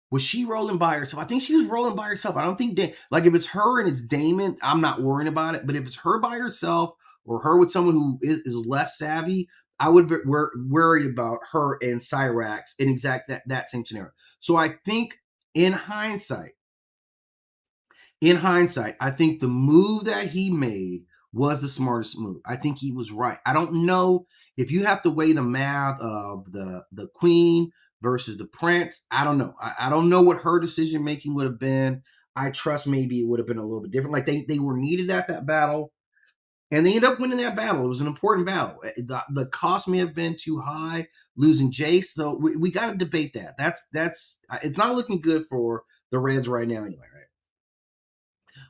was she rolling by herself? I think she was rolling by herself. I don't think like if it's her and it's Daemon, I'm not worrying about it. But if it's her by herself or her with someone who is less savvy, I would worry about her and Cyrax in exact that same scenario. So I think in hindsight, I think the move that he made was the smartest move. I think he was right. I don't know if you have to weigh the math of the queen versus the prince. I don't know. I don't know what her decision making would have been. I trust maybe it would have been a little bit different. Like they were needed at that battle, and they ended up winning that battle. It was an important battle. The cost may have been too high, losing Jace. So we got to debate that. That's it's not looking good for the Reds right now, anyway. Right?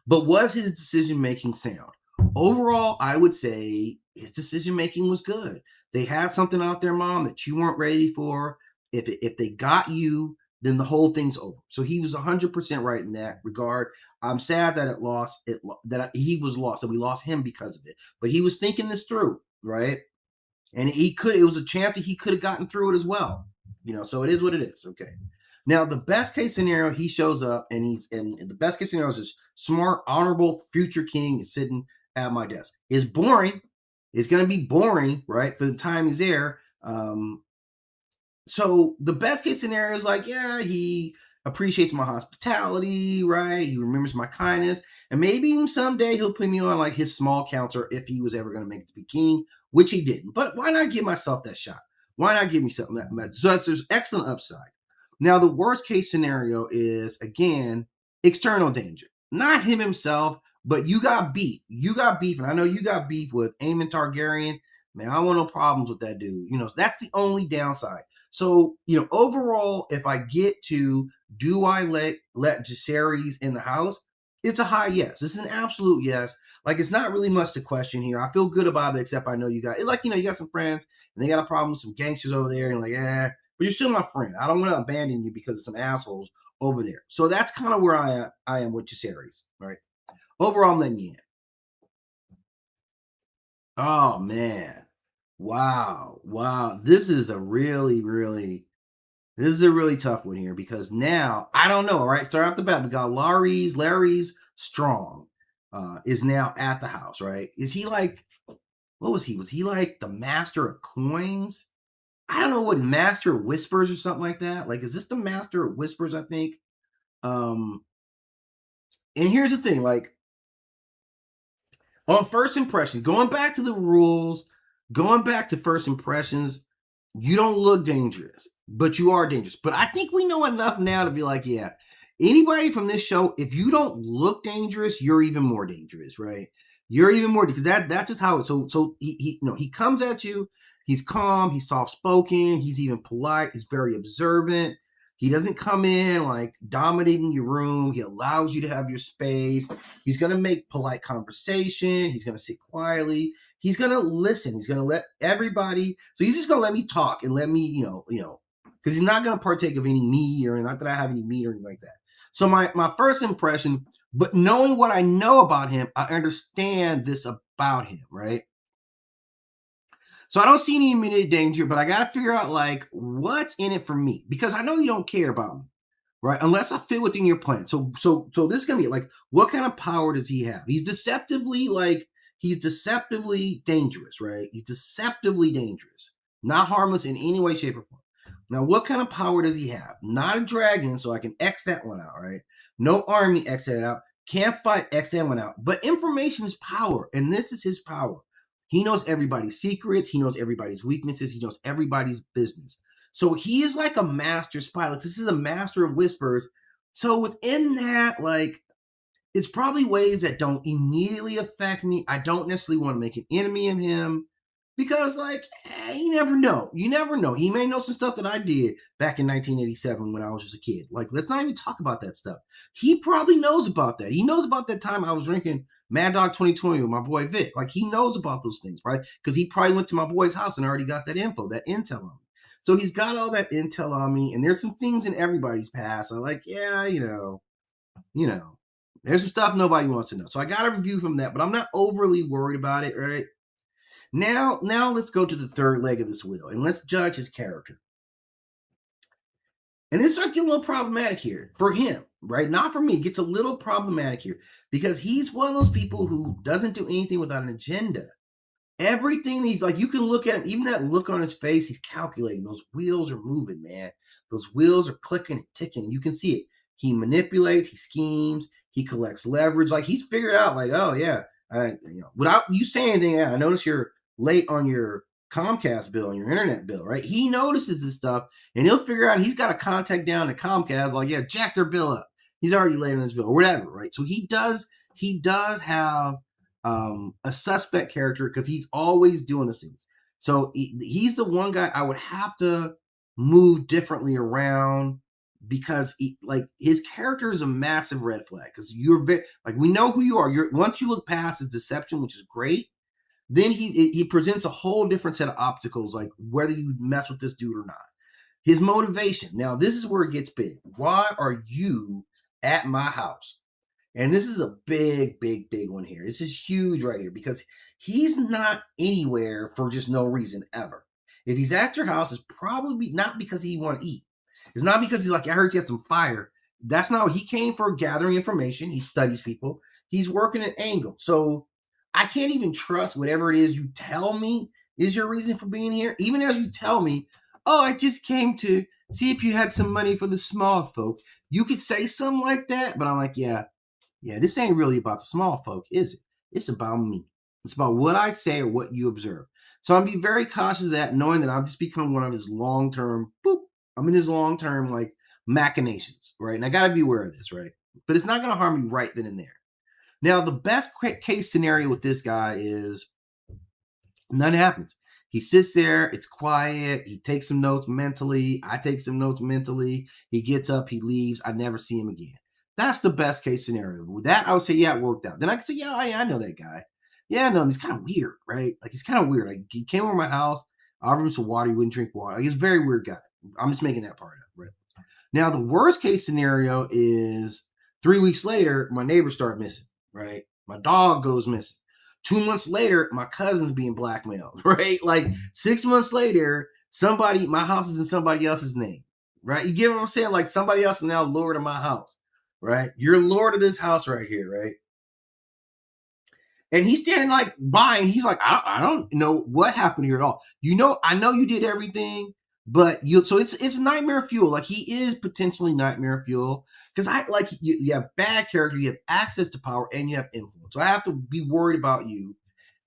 But was his decision making sound? Overall, I would say his decision making was good. They had something out there, Mom, that you weren't ready for. If they got you, then the whole thing's over. So he was 100% right in that regard. I'm sad that that he was lost, that we lost him because of it. But he was thinking this through, right? And it was a chance that he could have gotten through it as well. So it is what it is. Okay. Now, the best case scenario, he shows up and the best case scenario is this smart, honorable future king is sitting at my desk. It's boring. It's going to be boring, right? For the time he's there. So the best case scenario is like, yeah, he appreciates my hospitality, right? He remembers my kindness. And maybe even someday he'll put me on like his small counter if he was ever going to make it to be king, which he didn't. But why not give myself that shot? Why not give me something that? So there's excellent upside. Now, the worst case scenario is, again, external danger. Not him himself, but you got beef. You got beef, and I know you got beef with Aemond Targaryen. Man, I don't want no problems with that dude. That's the only downside. So, overall, if I get to, do I let Jacaerys in the house? It's a high yes. This is an absolute yes. Like, it's not really much to question here. I feel good about it, except I know you got, you got some friends, and they got a problem with some gangsters over there, and but you're still my friend. I don't want to abandon you because of some assholes over there. So that's kind of where I am with Jacaerys, right? Overall, I'm letting you in. Oh, man. Wow. This is a really tough one here because now, I don't know, all right? Start off the bat, we got Larry's Strong is now at the house, right? Is he like, what was he? Was he like the master of coins? I don't know what, Master of Whispers or something like that. Like, is this the Master of Whispers? I think. And here's the thing, like, on first impression, going back to the rules, going back to first impressions, you don't look dangerous, but you are dangerous. But I think we know enough now to be like, yeah, anybody from this show, if you don't look dangerous, you're even more dangerous, right? You're even more, because that's just how it. So he comes at you. He's calm. He's soft spoken. He's even polite. He's very observant. He doesn't come in like dominating your room. He allows you to have your space. He's going to make polite conversation. He's going to sit quietly. He's going to listen. He's going to let everybody. So he's just going to let me talk and let me, because he's not going to partake of any meat, or not that I have any meat or anything like that. So my first impression, but knowing what I know about him, I understand this about him, right? So I don't see any immediate danger, but I got to figure out like what's in it for me, because I know you don't care about me, right? Unless I fit within your plan. So this is gonna be like, what kind of power does he have? He's deceptively dangerous, right? He's deceptively dangerous, not harmless in any way, shape, or form. Now, what kind of power does he have? Not a dragon, so I can X that one out, right? No army, X that out. Can't fight, X that one out. But information is power, and this is his power. He knows everybody's secrets. He knows everybody's weaknesses. He knows everybody's business. So he is like a master spy. Like, this is a master of whispers. So within that, like, it's probably ways that don't immediately affect me. I don't necessarily want to make an enemy of him, because, like, you never know. You never know. He may know some stuff that I did back in 1987 when I was just a kid. Like, let's not even talk about that stuff. He probably knows about that. He knows about that time I was drinking Mad Dog 2020 with my boy Vic. Like, he knows about those things, right? Because he probably went to my boy's house and already got that info, that intel on me. So he's got all that intel on me, and there's some things in everybody's past. I'm like, yeah, there's some stuff nobody wants to know. So I got a review from that, but I'm not overly worried about it, right? Now let's go to the third leg of this wheel, and let's judge his character. And this starts getting a little problematic here for him, right? Not for me. It gets a little problematic here because he's one of those people who doesn't do anything without an agenda. Everything he's like, you can look at him, even that look on his face, he's calculating. Those wheels are moving, man. Those wheels are clicking and ticking. You can see it. He manipulates, he schemes, he collects leverage. Like, he's figured out, like, oh yeah, without you saying anything, I notice you're late on your Comcast bill and your internet bill, right? He notices this stuff, and he'll figure out, he's got a contact down at Comcast, like, yeah, jack their bill up. He's already laid on his bill or whatever, right? So he does have a suspect character because he's always doing the things. So he's the one guy I would have to move differently around because like his character is a massive red flag because you're like we know who you are. Once you look past his deception, which is great, then he presents a whole different set of obstacles, like whether you mess with this dude or not. His motivation. Now, this is where it gets big. Why are you at my house? And this is a big, big, big one here. This is huge right here because he's not anywhere for just no reason ever. If he's at your house, it's probably not because he want to eat. It's not because he's like, I heard you had some fire. That's not what he came for. Gathering information. He studies people. He's working an angle. So I can't even trust whatever it is you tell me is your reason for being here. Even as you tell me, oh, I just came to see if you had some money for the small folk. You could say something like that, but I'm like, yeah, this ain't really about the small folk, is it? It's about me. It's about what I say or what you observe. So I'm be very cautious of that, knowing that I'm just becoming one of his long-term, I'm in his long-term, like, machinations, right? And I got to be aware of this, right? But it's not going to harm me right then and there. Now, the best case scenario with this guy is none happens. He sits there, it's quiet, he takes some notes mentally, I take some notes mentally, he gets up, he leaves, I never see him again. That's the best case scenario. With that, I would say, yeah, it worked out. Then I could say, yeah, I know that guy. Yeah, no, he's kind of weird, right? Like, he's kind of weird. Like, he came over my house, I offered him some water, he wouldn't drink water. Like, he's a very weird guy. I'm just making that part up, right? Now, the worst case scenario is 3 weeks later, my neighbors start missing, right? My dog goes missing. 2 months later, my cousin's being blackmailed, right? Like 6 months later, my house is in somebody else's name, right? You get what I'm saying? Like somebody else is now lord of my house, right? You're lord of this house right here, right? And he's standing like by, and he's like, I don't know what happened here at all. I know you did everything, but so it's nightmare fuel. Like he is potentially nightmare fuel because you have bad character, you have access to power, and you have influence. So I have to be worried about you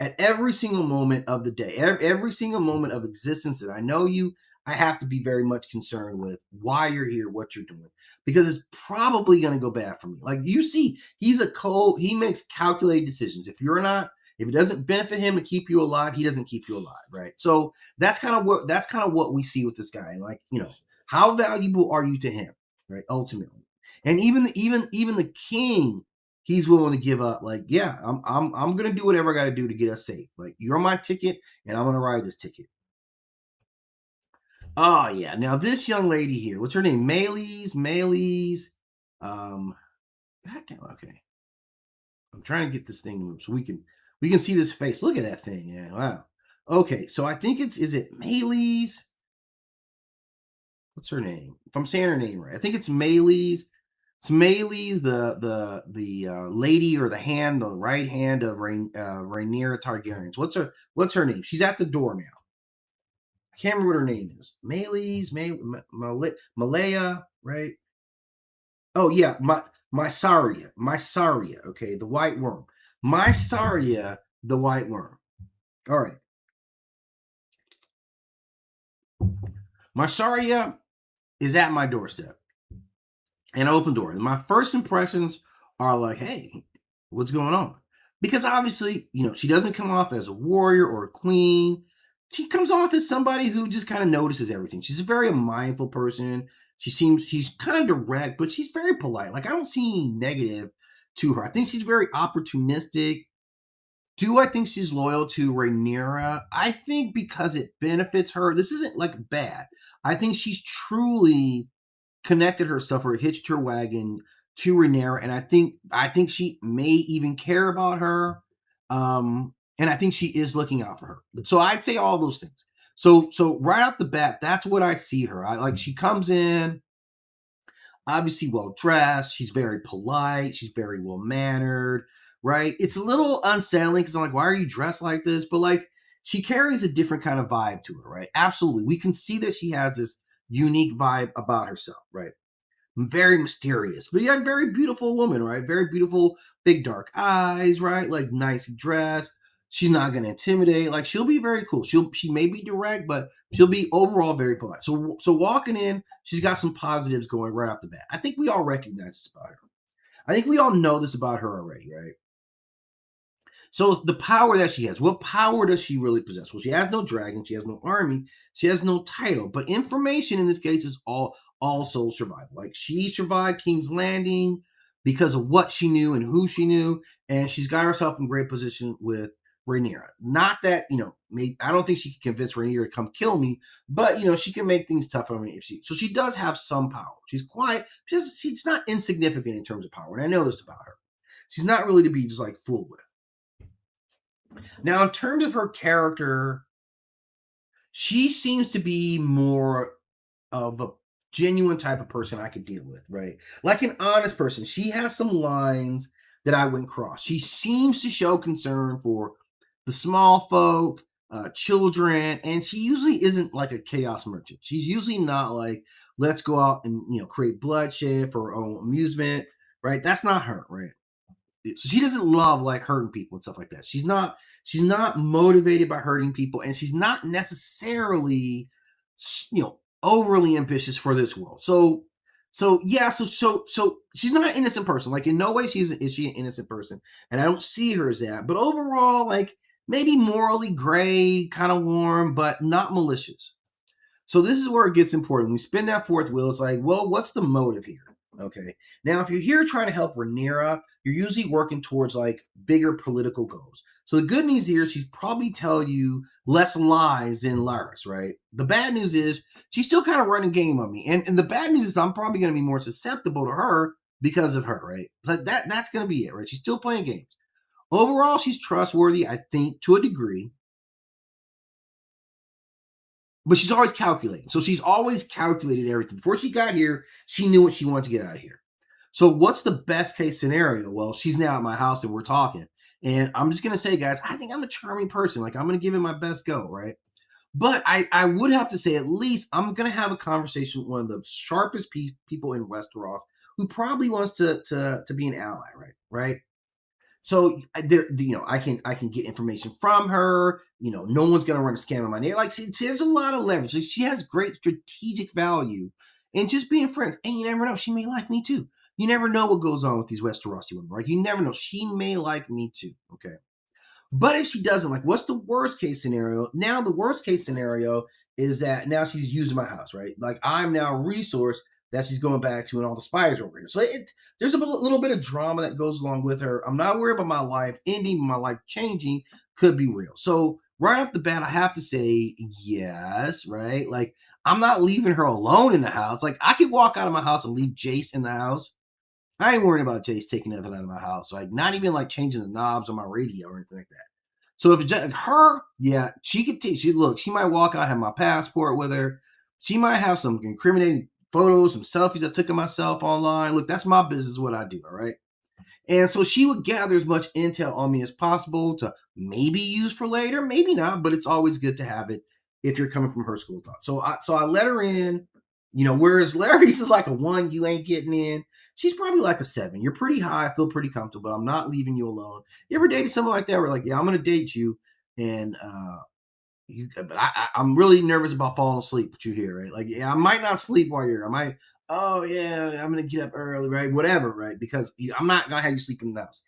at every single moment of the day, every single moment of existence that I know you. I have to be very much concerned with why you're here, what you're doing, because it's probably going to go bad for me. Like you see, he makes calculated decisions. If it doesn't benefit him to keep you alive, he doesn't keep you alive, right? So that's kind of what we see with this guy. And like, how valuable are you to him, right? Ultimately. And even the king, he's willing to give up. Like, yeah, I'm gonna do whatever I got to do to get us safe. Like, you're my ticket, and I'm gonna ride this ticket. Oh yeah. Now this young lady here, what's her name? Maylees. Okay. I'm trying to get this thing moved so we can see this face. Look at that thing. Yeah. Wow. Okay. So I think is it Maylees? What's her name? If I'm saying her name right, I think it's Maylees. It's Maylees, the lady or the right hand of Rhaenyra Targaryens. What's her name? She's at the door now. I can't remember what her name is. Malaya, right? Oh yeah, Mysaria. Okay, the white worm. Mysaria, the white worm. All right. Mysaria is at my doorstep. And I open the door. And my first impressions are like, hey, what's going on? Because obviously, she doesn't come off as a warrior or a queen. She comes off as somebody who just kind of notices everything. She's a very mindful person. She's kind of direct, but she's very polite. Like, I don't see any negative to her. I think she's very opportunistic. Do I think she's loyal to Rhaenyra? I think because it benefits her. This isn't like bad. I think she's truly connected herself or hitched her wagon to Rhaenyra, and I think she may even care about her. And I think she is looking out for her. So I'd say all those things. So right off the bat, that's what I see her. She comes in, obviously well dressed. She's very polite. She's very well mannered. Right? It's a little unsettling because I'm like, why are you dressed like this? But like, she carries a different kind of vibe to her, right? Absolutely, we can see that she has this unique vibe about herself, right? Very mysterious, but yeah, very beautiful woman, right? Very beautiful, big dark eyes, right? Like nice dress. She's not going to intimidate. Like she'll be very cool. She may be direct, but she'll be overall very polite. So walking in, she's got some positives going right off the bat. I think we all recognize this about her. I think we all know this about her already, right? So the power that she has, what power does she really possess? Well, she has no dragon, she has no army, she has no title, but information in this case is all also survival. Like she survived King's Landing because of what she knew and who she knew, and she's got herself in great position with Rhaenyra. Not that maybe I don't think she can convince Rhaenyra to come kill me, but she can make things tough on me if she. So she does have some power. She's quiet. She's not insignificant in terms of power, and I know this about her. She's not really to be just like fooled with. Now, in terms of her character, she seems to be more of a genuine type of person I could deal with, right? Like an honest person. She has some lines that I wouldn't cross. She seems to show concern for the small folk, children, and she usually isn't like a chaos merchant. She's usually not like, let's go out and create bloodshed for our own amusement, right? That's not her, right? So she doesn't love like hurting people and stuff like that. She's not motivated by hurting people, and she's not necessarily overly ambitious for this world. So she's not an innocent person. Like in no way is she an innocent person, and I don't see her as that. But overall, like maybe morally gray, kind of warm, but not malicious. So this is where it gets important. We spin that fourth wheel. It's like, well, what's the motive here? Okay. Now, if you're here trying to help Rhaenyra, you're usually working towards like bigger political goals. So the good news here is she's probably tell you less lies than Laris, right? The bad news is she's still kind of running game on me. And the bad news is I'm probably going to be more susceptible to her because of her, right? So that's going to be it, right? She's still playing games. Overall, she's trustworthy, I think, to a degree. But she's always calculating. So she's always calculated everything. Before she got here, she knew what she wanted to get out of here. So what's the best case scenario? Well, she's now at my house and we're talking. And I'm just going to say, guys, I think I'm a charming person. Like I'm going to give it my best go, right? But I would have to say at least I'm going to have a conversation with one of the sharpest people in Westeros who probably wants to be an ally, right? Right? So there, I can get information from her. No one's gonna run a scam on my name. Like there's a lot of leverage. Like, she has great strategic value, and just being friends. And you never know, she may like me too. You never know what goes on with these Westerosi women, right? You never know. She may like me too. Okay. But if she doesn't, like, what's the worst case scenario? Now, the worst case scenario is that now she's using my house, right? Like, I'm now a resource that she's going back to, and all the spies are over here. So there's a little bit of drama that goes along with her. I'm not worried about my life ending, my life changing could be real. So right off the bat, I have to say yes, right? Like, I'm not leaving her alone in the house. Like, I could walk out of my house and leave Jace in the house. I ain't worried about Jace taking nothing out of my house. Like, not even like changing the knobs on my radio or anything like that. So if it's just her, yeah, she could teach. She might walk out, have my passport with her. She might have some incriminating photos, some selfies I took of myself online. Look, that's my business, what I do, all right? And so she would gather as much intel on me as possible to maybe use for later, maybe not, but it's always good to have it if you're coming from her school of thought. So I let her in, whereas Larry's is like a 1, you ain't getting in. She's probably like a 7. You're pretty high, I feel pretty comfortable. I'm not leaving you alone. You ever dated someone like that where like, yeah, I'm gonna date you, and but I'm really nervous about falling asleep with you here, right? Like, yeah, I might not sleep while you're here. I might, oh yeah, I'm gonna get up early, right? Whatever, right? Because I'm not gonna have you sleep in the house.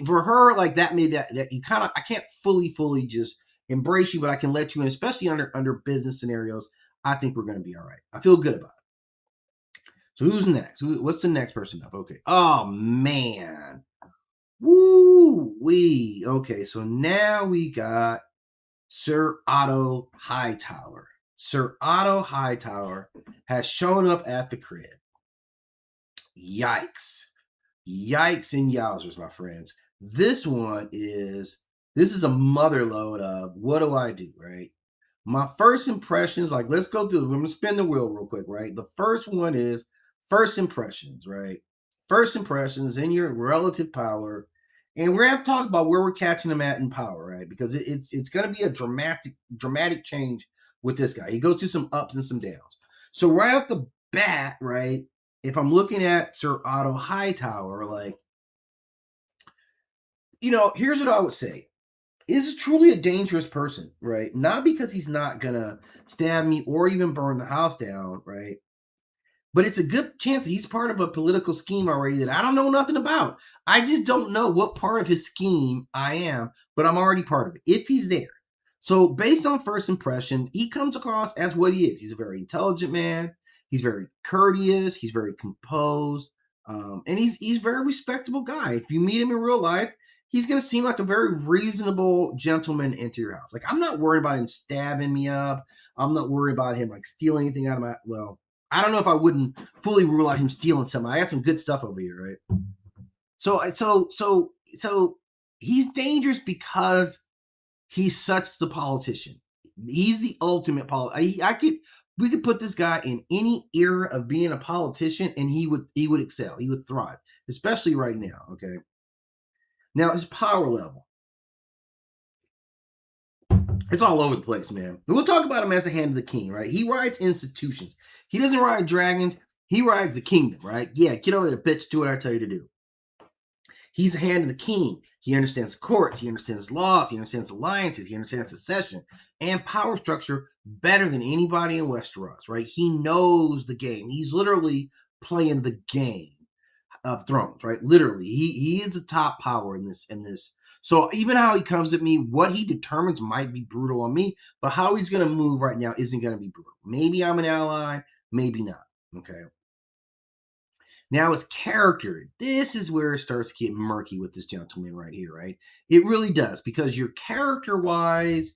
For her, like that made that you kind of, I can't fully just embrace you, but I can let you in, especially under business scenarios. I think we're gonna be all right. I feel good about it. So who's next? What's the next person up? Okay. Oh man. Woo wee. Okay, so now we got Sir Otto Hightower. Sir Otto Hightower has shown up at the crib. Yikes. Yikes and yowzers, my friends. This is a mother load of what do I do, right? My first impressions, like let's go through, I'm gonna spin the wheel real quick, right? The first one is first impressions, right? First impressions in your relative power. And we're gonna have to talk about where we're catching them at in power, right? Because it's gonna be a dramatic change with this guy. He goes through some ups and some downs. So right off the bat, right? If I'm looking at Sir Otto Hightower, like, here's what I would say. Is truly a dangerous person, right? Not because he's not gonna stab me or even burn the house down, right? But it's a good chance that he's part of a political scheme already that I don't know nothing about. I just don't know what part of his scheme I am, but I'm already part of it, if he's there. So based on first impression, he comes across as what he is. He's a very intelligent man. He's very courteous. He's very composed. And he's a very respectable guy. If you meet him in real life, he's going to seem like a very reasonable gentleman into your house. Like, I'm not worried about him stabbing me up. I'm not worried about him like stealing anything out of my, well, I don't know if I wouldn't fully rule out him stealing something. I got some good stuff over here, right? So he's dangerous because he's such the politician. He's the ultimate politician. We could put this guy in any era of being a politician, and he would excel. He would thrive, especially right now. Okay. Now his power level, it's all over the place, man. We'll talk about him as a hand of the king, right? He rides institutions. He doesn't ride dragons. He rides the kingdom, right? Yeah, get over there, bitch. Do what I tell you to do. He's a hand of the king. He understands the courts. He understands laws. He understands alliances. He understands succession and power structure better than anybody in Westeros, right? He knows the game. He's literally playing the game of Thrones, right? Literally, he is the top power in this. So even how he comes at me, what he determines might be brutal on me, but how he's going to move right now isn't going to be brutal. Maybe I'm an ally, maybe not. Okay. Now his character, this is where it starts to get murky with this gentleman right here, right? It really does, because your character-wise,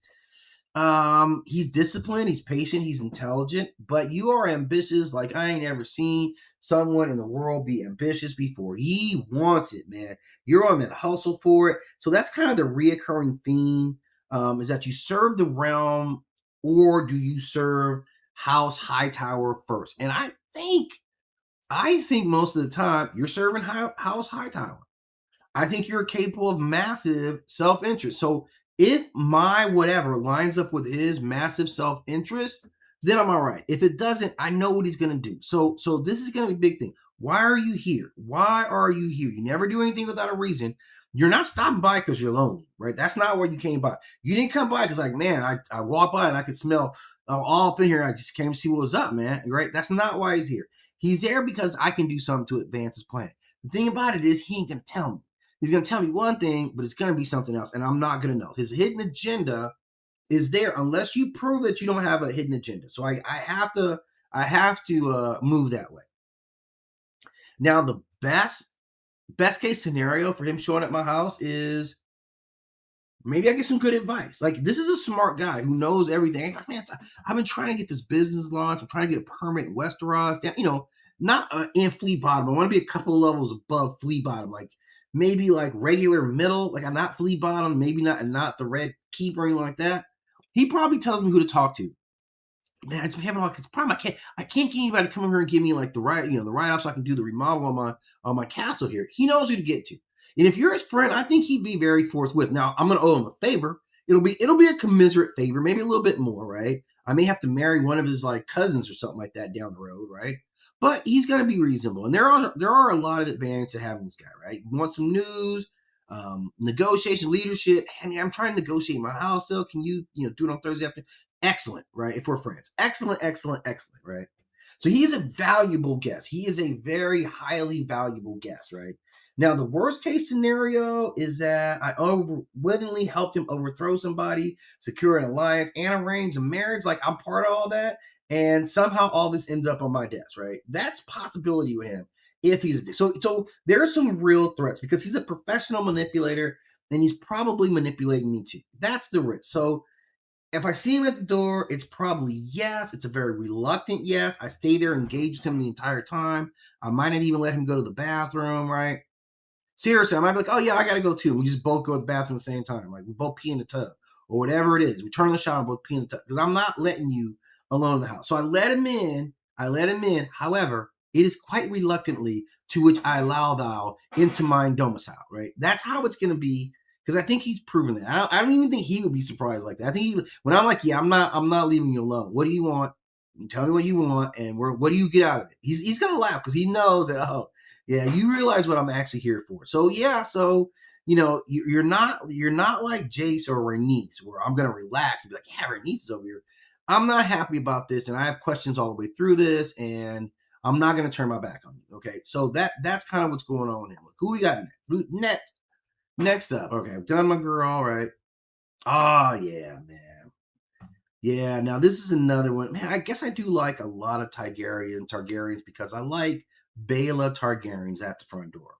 he's disciplined, he's patient, he's intelligent, but you are ambitious like I ain't ever seen someone in the world be ambitious before. He wants it, man. You're on that hustle for it. So that's kind of the reoccurring theme, is that you serve the realm, or do you serve House Hightower first? And I think most of the time you're serving House Hightower. I think you're capable of massive self-interest. So if my whatever lines up with his massive self-interest, then I'm all right. If it doesn't, I know what he's going to do. So this is going to be a big thing. Why are you here? Why are you here? You never do anything without a reason. You're not stopping by because you're lonely, right? That's not where you came by. You didn't come by because, like, man, I walked by and I could smell all up in here. I just came to see what was up, man, right? That's not why he's here. He's there because I can do something to advance his plan. The thing about it is he ain't going to tell me. He's going to tell me one thing, but it's going to be something else, and I'm not going to know. His hidden agenda is there unless you prove that you don't have a hidden agenda. So I have to move that way. Now, the best case scenario for him showing at my house is maybe I get some good advice. Like, this is a smart guy who knows everything. Like, man, I've been trying to get this business launched. I'm trying to get a permit in Westeros. Not in Flea Bottom. I want to be a couple of levels above Flea Bottom. Like, maybe like regular middle. Like, I'm not Flea Bottom. Maybe not the Red Keep or anything like that. He probably tells me who to talk to. Man, it's having like it's problem. I can't get anybody to come over here and give me like the write-off so I can do the remodel on my castle here. He knows who to get to. And if you're his friend, I think he'd be very forthwith. Now, I'm going to owe him a favor. It'll be a commiserate favor, maybe a little bit more, right? I may have to marry one of his like cousins or something like that down the road, right? But he's going to be reasonable, and there are a lot of advantages to having this guy, right? You want some news, negotiation, leadership. Hey, I'm trying to negotiate my house sale. Can you do it on Thursday afternoon? Excellent, right? If we're friends, excellent, right? So he is a valuable guest. He is a very highly valuable guest, right? Now, the worst case scenario is that I unwittingly helped him overthrow somebody, secure an alliance, and arrange a marriage. Like, I'm part of all that, and somehow all this ended up on my desk, right? That's possibility with him if he's so. There are some real threats because he's a professional manipulator, and he's probably manipulating me too. That's the risk. So if I see him at the door, it's probably yes. It's a very reluctant yes. I stay there, engaged him the entire time. I might not even let him go to the bathroom, right? Seriously, I might be like, oh yeah, I gotta go too. We just both go to the bathroom at the same time. Like, we both pee in the tub or whatever it is. We turn on the shower and both pee in the tub. Because I'm not letting you alone in the house. So I let him in. However, it is quite reluctantly, to which I allow thou into mine domicile, right? That's how it's gonna be. Because I think he's proven that. I don't even think he would be surprised like that. I think when I'm like, yeah, I'm not leaving you alone. What do you want? You tell me what you want, and what do you get out of it? He's gonna laugh because he knows that. Oh, yeah, you realize what I'm actually here for. So yeah, you're not like Jace or Rhaenys, where I'm gonna relax and be like, yeah, Rhaenys is over here. I'm not happy about this, and I have questions all the way through this, and I'm not going to turn my back on you. Okay, so that's kind of what's going on here. Look, who we got next? Next up, okay, I've done my girl. All right. Oh yeah, man. Yeah. Now this is another one, man. I guess I do like a lot of Targaryens because I like Baela Targaryens at the front door.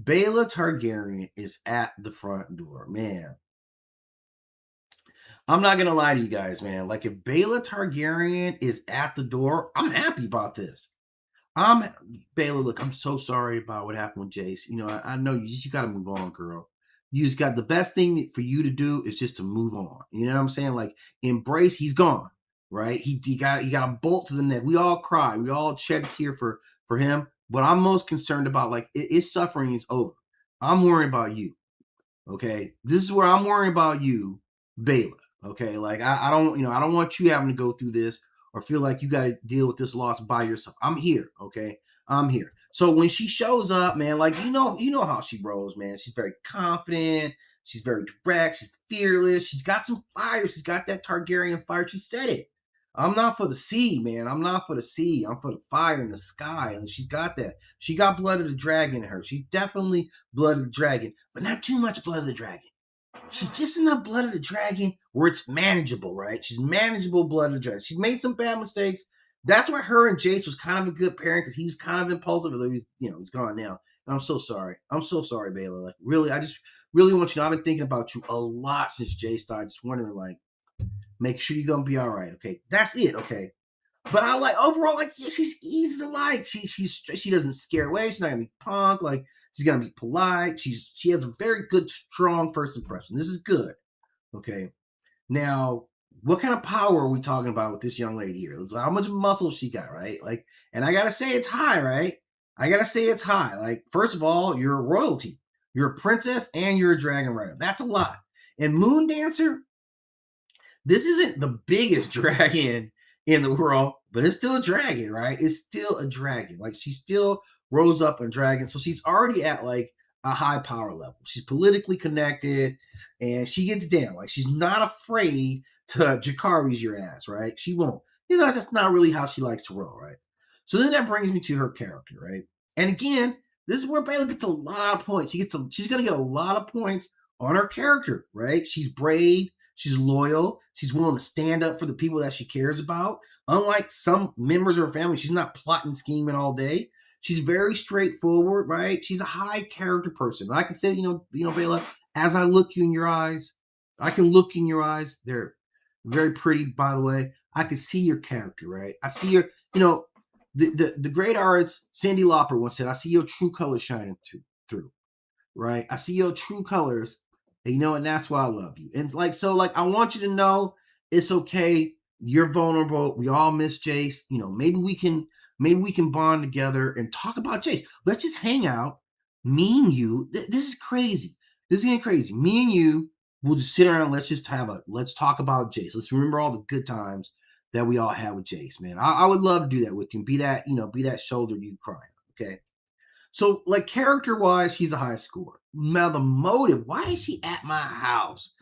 Baela Targaryen is at the front door, man. I'm not gonna lie to you guys, man. Like if Baela Targaryen is at the door, I'm happy about this. Baela. Look, I'm so sorry about what happened with Jace. You know, I know you got to move on, girl. You just got the best thing for you to do is just to move on. You know what I'm saying? Like embrace. He's gone, right? He got a bolt to the neck. We all cry. We all shed a tear for him. But I'm most concerned about like his suffering is over. I'm worried about you. Okay, this is where I'm worried about you, Baela. Okay, like I don't want you having to go through this or feel like you got to deal with this loss by yourself. I'm here. Okay, I'm here. So when she shows up, man, like you know how she rolls, man. She's very confident. She's very direct. She's fearless. She's got some fire. She's got that Targaryen fire. She said it. I'm not for the sea, man. I'm not for the sea. I'm for the fire in the sky. And she got that. She got blood of the dragon in her. She's definitely blood of the dragon, but not too much blood of the dragon. She's just enough blood of the dragon where it's manageable, right? She's manageable blood of the dragon. She's made some bad mistakes. That's why her and Jace was kind of a good pairing because he was kind of impulsive, although he's gone now. And I'm so sorry. I'm so sorry, Baela. Like really, I just really want you to know I've been thinking about you a lot since Jace died. Just wondering, like, make sure you're gonna be all right. Okay, that's it. Okay, but I like overall, like, yeah, she's easy to like. She doesn't scare away. She's not gonna be punk. Like she's gonna be polite. She has a very good, strong first impression. This is good. Okay, now what kind of power are we talking about with this young lady here? How much muscle she got, right? Like, and I gotta say it's high, right? I gotta say it's high. Like, first of all, you're a royalty. You're a princess and you're a dragon rider. That's a lot. And Moon Dancer, this isn't the biggest dragon in the world, but it's still a dragon, right? It's still a dragon. Like she still rose up a dragon. So she's already at like a high power level. She's politically connected and she gets down. Like she's not afraid to Jakari's your ass, right? She won't. You know, that's not really how she likes to roll, right? So then that brings me to her character, right? And again, this is where Baela gets a lot of points. She's gonna get a lot of points on her character, right? She's brave. She's loyal. She's willing to stand up for the people that she cares about. Unlike some members of her family, she's not plotting, scheming all day. She's very straightforward, right? She's a high character person. I can say, Baela, as I look you in your eyes, I can look in your eyes. They're very pretty, by the way. I can see your character, right? I see your, the great artist Cyndi Lauper once said, I see your true colors shining through, right? I see your true colors. And that's why I love you. And I want you to know it's okay. You're vulnerable. We all miss Jace. Maybe we can bond together and talk about Jace. Let's just hang out. Me and you. This is crazy. This is getting crazy. Me and you will just sit around. Let's talk about Jace. Let's remember all the good times that we all had with Jace, man. I would love to do that with you. Be that shoulder you crying. Okay. So, like, character-wise, she's a high score. Now, the motive, why is she at my house?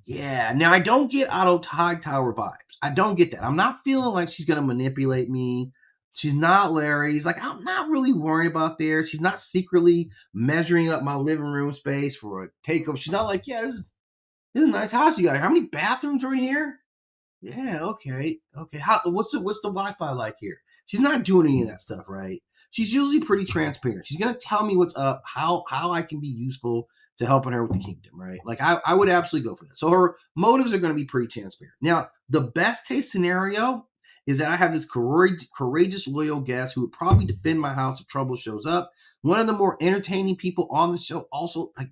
Yeah, now I don't get Otto Hightower vibes. I don't get that. I'm not feeling like she's going to manipulate me. She's not Larry. He's like, I'm not really worried about there. She's not secretly measuring up my living room space for a takeover. She's not like, yeah, this is a nice house you got here. How many bathrooms are in here? Yeah, okay. What's the Wi-Fi like here? She's not doing any of that stuff, right? She's usually pretty transparent. She's gonna tell me what's up, how I can be useful to helping her with the kingdom, right? Like I would absolutely go for that. So her motives are gonna be pretty transparent. Now, the best case scenario is that I have this courageous, loyal guest who would probably defend my house if trouble shows up. One of the more entertaining people on the show, also like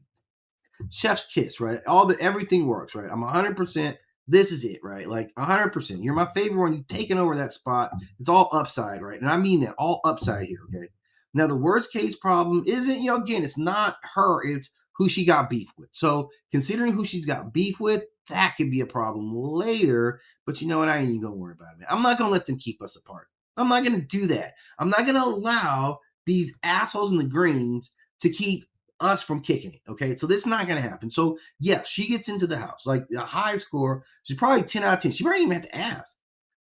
chef's kiss, right? Everything works, right? I'm 100%. This is it, right? Like 100%. You're my favorite one. You've taken over that spot. It's all upside, right? And I mean that, all upside here, okay? Now, the worst case problem isn't, again, it's not her. It's who she got beef with. So considering who she's got beef with, that could be a problem later. But you know what? I ain't even going to worry about it, man. I'm not going to let them keep us apart. I'm not going to do that. I'm not going to allow these assholes in the greens to keep us from kicking it. Okay, so this is not going to happen. So yeah, she gets into the house like a high score. She's probably 10 out of 10. She might even have to ask.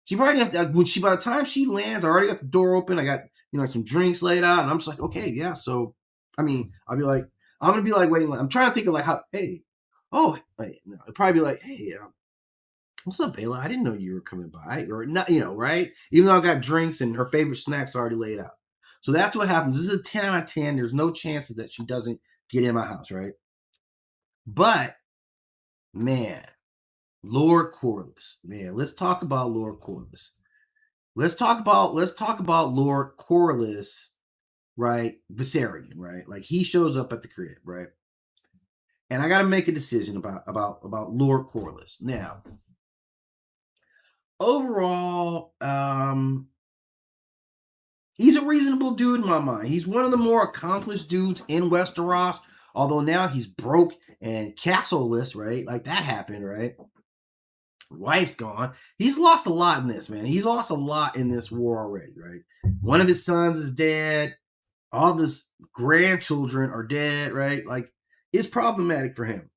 She probably have to, by the time she lands, I already got the door open. I got, like some drinks laid out, and I'm just like, okay, yeah. So, I mean, I'm gonna be like, wait, I'm trying to think of like how, hey, oh, wait, no, I'd probably be like, hey, what's up, Bayla? I didn't know you were coming by, or not, right? Even though I got drinks and her favorite snacks already laid out. So that's what happens. This is a 10 out of 10. There's no chances that she doesn't get in my house, right? But man, Lord Corlys, man, let's talk about Lord Corlys. Let's talk about Lord Corlys, right? Viserion, right? Like he shows up at the crib, right? And I got to make a decision about Lord Corlys. Now, overall, he's a reasonable dude in my mind. He's one of the more accomplished dudes in Westeros, although now he's broke and castleless, right? Like that happened, right? Wife's gone. He's lost a lot in this, man. He's lost a lot in this war already, right? One of his sons is dead. All of his grandchildren are dead, right? Like, it's problematic for him.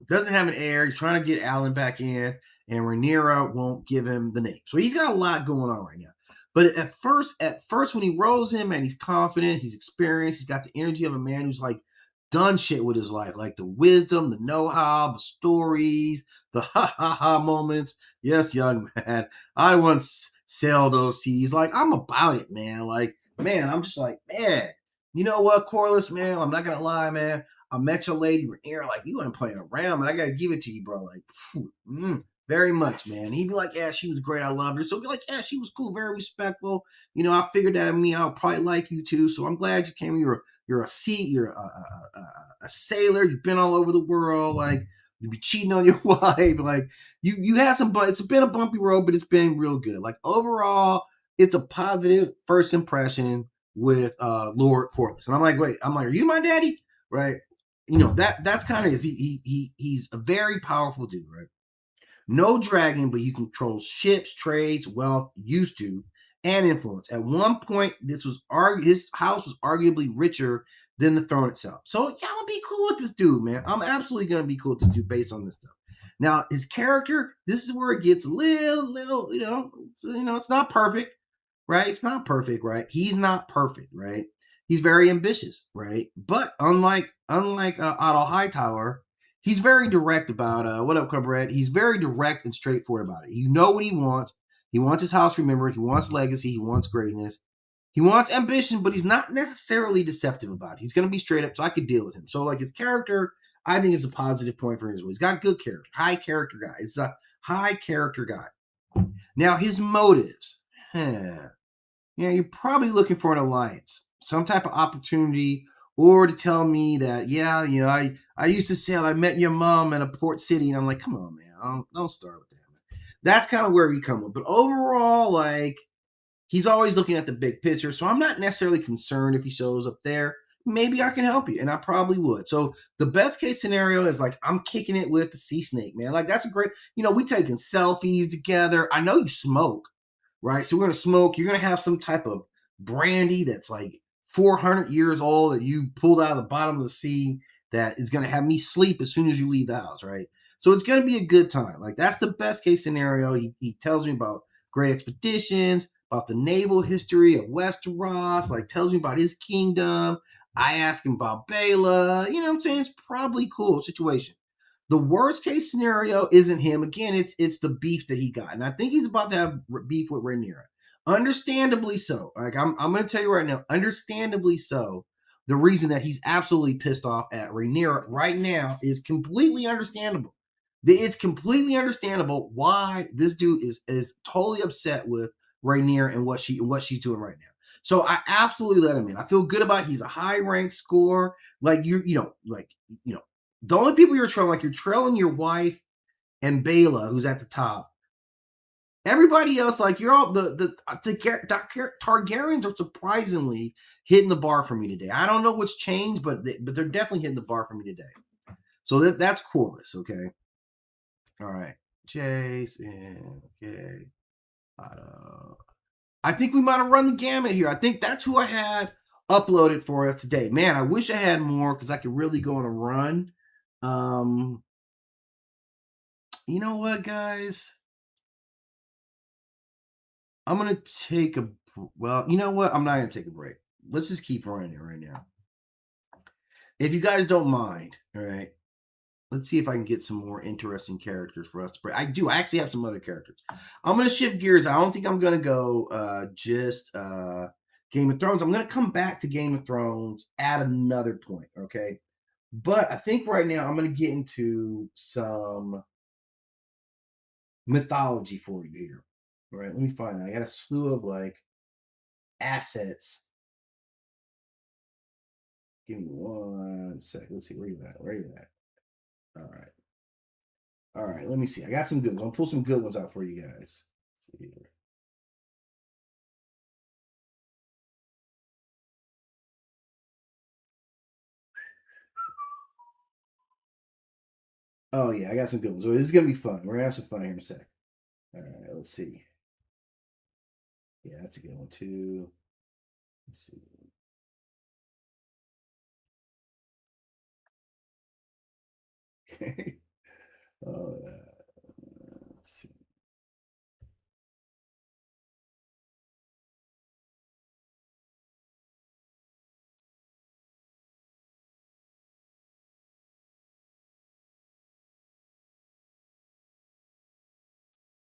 Doesn't have an heir. He's trying to get Alan back in, and Rhaenyra won't give him the name. So he's got a lot going on right now. But at first, when he rolls in, man, he's confident, he's experienced, he's got the energy of a man who's like done shit with his life, like the wisdom, the know-how, the stories, the ha moments. Yes, young man, I once sailed those seas. Like, I'm about it, man. Like, man, I'm just like, man, you know what, Corlys, man, I'm not gonna lie, man. I met your lady Rhaenyra, like, you weren't playing around, but I gotta give it to you, bro. Like, very much, man. He'd be like, yeah, she was great. I loved her. So be like, yeah, she was cool, very respectful. I figured that me, I'll probably like you too. So I'm glad you came. You're a sailor. You've been all over the world. Like, you be cheating on your wife. Like, you had some, but it's been a bumpy road, but it's been real good. Like, overall, it's a positive first impression with Lord Corlys. And I'm like, wait, are you my daddy? Right? That's kind of his. He's a very powerful dude, right? No dragon, but he controls ships, trades, wealth, used to, and influence. At one point, his house was arguably richer than the throne itself. So yeah, I'm gonna be cool with this dude, man. I'm absolutely gonna be cool with this dude based on this stuff. Now, his character, this is where it gets a little, it's not perfect, right? It's not perfect, right? He's not perfect, right? He's very ambitious, right? But unlike Otto Hightower, he's very direct about what up, Cubred? He's very direct and straightforward about it. You know what he wants. He wants his house remembered. He wants legacy. He wants greatness. He wants ambition, but he's not necessarily deceptive about it. He's going to be straight up, so I could deal with him. So, like, his character, I think is a positive point for his role. He's got good character, high character guy. He's a high character guy. Now, his motives. You're probably looking for an alliance, some type of opportunity, or to tell me that, yeah, I used to say I met your mom in a port city, and I'm like, come on, man, don't start with that, man. That's kind of where we come with. But overall, like, he's always looking at the big picture, so I'm not necessarily concerned if he shows up there. Maybe I can help you, and I probably would. So the best case scenario is like I'm kicking it with the sea snake, man. Like that's a great, we taking selfies together. I know you smoke, right? So we're gonna smoke. You're gonna have some type of brandy that's like 400 years old that you pulled out of the bottom of the sea that is gonna have me sleep as soon as you leave the house, right? So it's gonna be a good time. Like that's the best case scenario. He tells me about great expeditions, about the naval history of Westeros, like tells me about his kingdom. I ask him about Bela. You know what I'm saying? It's probably cool situation. The worst case scenario isn't him. Again, it's the beef that he got. And I think he's about to have beef with Rhaenyra. Understandably so. Like I'm going to tell you right now, understandably so. The reason that he's absolutely pissed off at Rhaenyra right now is completely understandable. It's completely understandable why this dude is totally upset with Rhaenyra and what she's doing right now. So I absolutely let him in. I feel good about it. He's a high ranked score. Like the only people you're trailing, like you're trailing your wife and Bela, who's at the top. Everybody else, like you're all the Targaryens are surprisingly hitting the bar for me today. I don't know what's changed, but they're definitely hitting the bar for me today. So that's Corlys, okay. All right, Jason, okay. I think we might have run the gamut here. I think that's who I had uploaded for us today. Man, I wish I had more because I could really go on a run. You know what, guys? I'm gonna take a. Well, you know what? I'm not gonna take a break. Let's just keep running it right now. If you guys don't mind, all right. Let's see if I can get some more interesting characters for us to break. I do. I actually have some other characters. I'm gonna shift gears. I don't think I'm gonna go just Game of Thrones. I'm gonna come back to Game of Thrones at another point. Okay. But I think right now I'm gonna get into some mythology for you here. All right, let me find that. I got a slew of like assets. Give me 1 sec. Let's see where you at. Where you at? All right. All right. Let me see. I got some good ones. I'll pull some good ones out for you guys. Let's see here. Oh yeah, I got some good ones. So this is gonna be fun. We're gonna have some fun here in a sec. All right. Let's see. Yeah, that's a good one too. Let's see. Okay. Oh, let's see.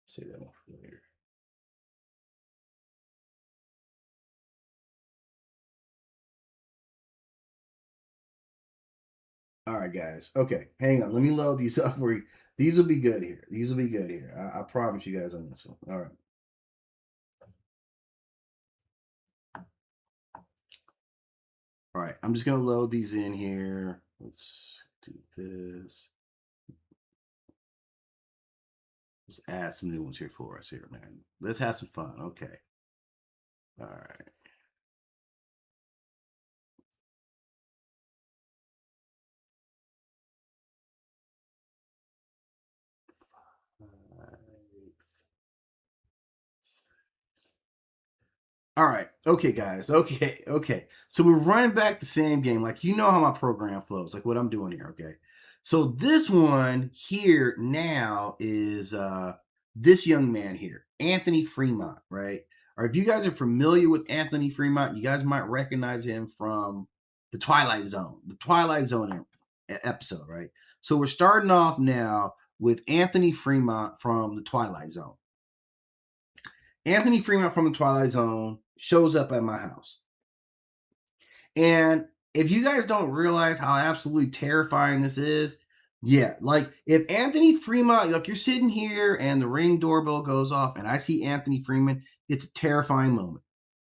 Say that one for later. All right, guys. Okay, hang on. Let me load these up for you. These will be good here. These will be good here. I promise you guys on this one. All right. All right. I'm just gonna load these in here. Let's do this. Let's add some new ones here for us here, man. Let's have some fun. Okay. All right. All right. Okay, guys. Okay. Okay. So we're running back the same game. Like, you know how my program flows, like what I'm doing here. Okay. So this one here now is this young man here, Anthony Fremont, right? Or if you guys are familiar with Anthony Fremont, you guys might recognize him from the Twilight Zone episode, right? So we're starting off now with Anthony Fremont from the Twilight Zone. Anthony Fremont from the Twilight Zone shows up at my house. And if you guys don't realize how absolutely terrifying this is, yeah, like if Anthony Fremont, like you're sitting here and the ring doorbell goes off and I see Anthony Freeman, it's a terrifying moment.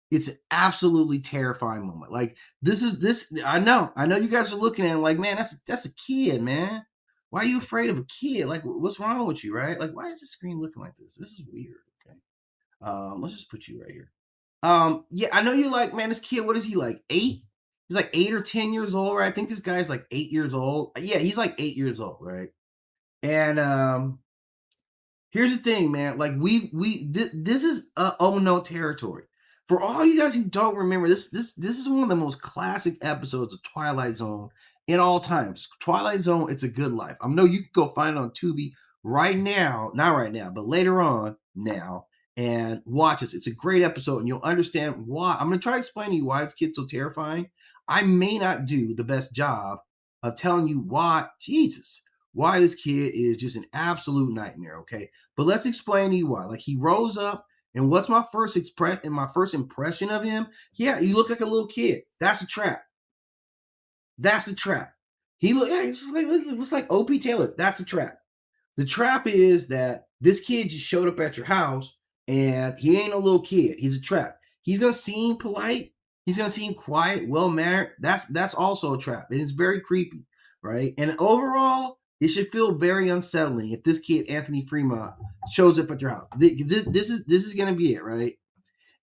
It's an absolutely terrifying moment. Like this. I know you guys are looking at it like, man, that's a kid, man. Why are you afraid of a kid? Like, what's wrong with you, right? Like, why is the screen looking like this? This is weird. Okay. Let's just put you right here. Yeah, I know you're like, man, this kid, what is he like? 8? He's like 8 or 10 years old, right? I think this guy's like 8 years old. Yeah, he's like 8 years old, right? And here's the thing, man. Like this is oh no territory. For all you guys who don't remember, this is one of the most classic episodes of Twilight Zone in all times. Twilight Zone, It's a Good Life. I know you can go find it on Tubi right now, not right now, but later on now, and watch this. It's a great episode, and you'll understand why. I'm gonna try to explain to you why this kid's so terrifying. I may not do the best job of telling you why. Jesus, why this kid is just an absolute nightmare. Okay, but let's explain to you why. Like he rose up, and what's my first impression of him? Yeah, you look like a little kid. That's a trap. That's a trap. He looks like OP Taylor. That's a trap. The trap is that this kid just showed up at your house and he ain't a little kid. He's a trap. He's gonna seem polite. He's gonna seem quiet, well mannered. That's also a trap. And it's very creepy, right? And overall, it should feel very unsettling if this kid Anthony Fremont shows up at your house. This is gonna be it, right?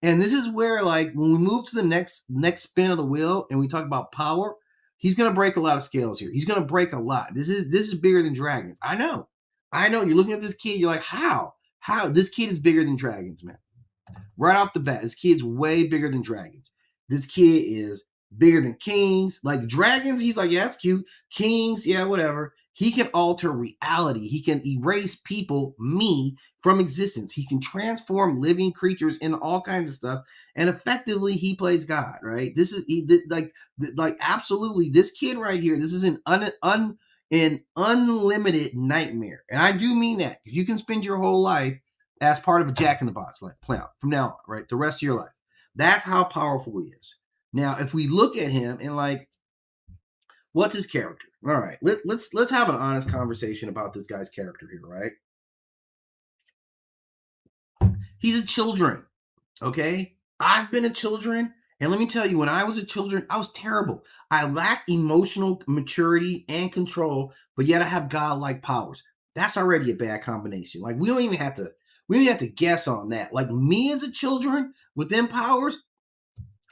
And this is where, like, when we move to the next spin of the wheel and we talk about power, he's gonna break a lot of scales here. He's gonna break a lot. This is bigger than dragons. I know. You're looking at this kid, you're like, how? How? This kid is bigger than dragons, man. Right off the bat, this kid's way bigger than dragons. This kid is bigger than kings. Like dragons, he's like, yeah, that's cute. Kings, yeah, whatever. He can alter reality. He can erase people, me, from existence. He can transform living creatures into all kinds of stuff, and effectively he plays God, right? This is like absolutely this kid right here. This is an unlimited nightmare, and I do mean that. You can spend your whole life as part of a Jack in the Box, like play out from now on, right? The rest of your life. That's how powerful he is. Now, if we look at him and like, what's his character? All right, let's have an honest conversation about this guy's character here, right? He's a children, okay? I've been a children, and let me tell you, when I was a children, I was terrible. I lacked emotional maturity and control, but yet I have godlike powers. That's already a bad combination. Like we don't even have to guess on that. Like me as a children with them powers,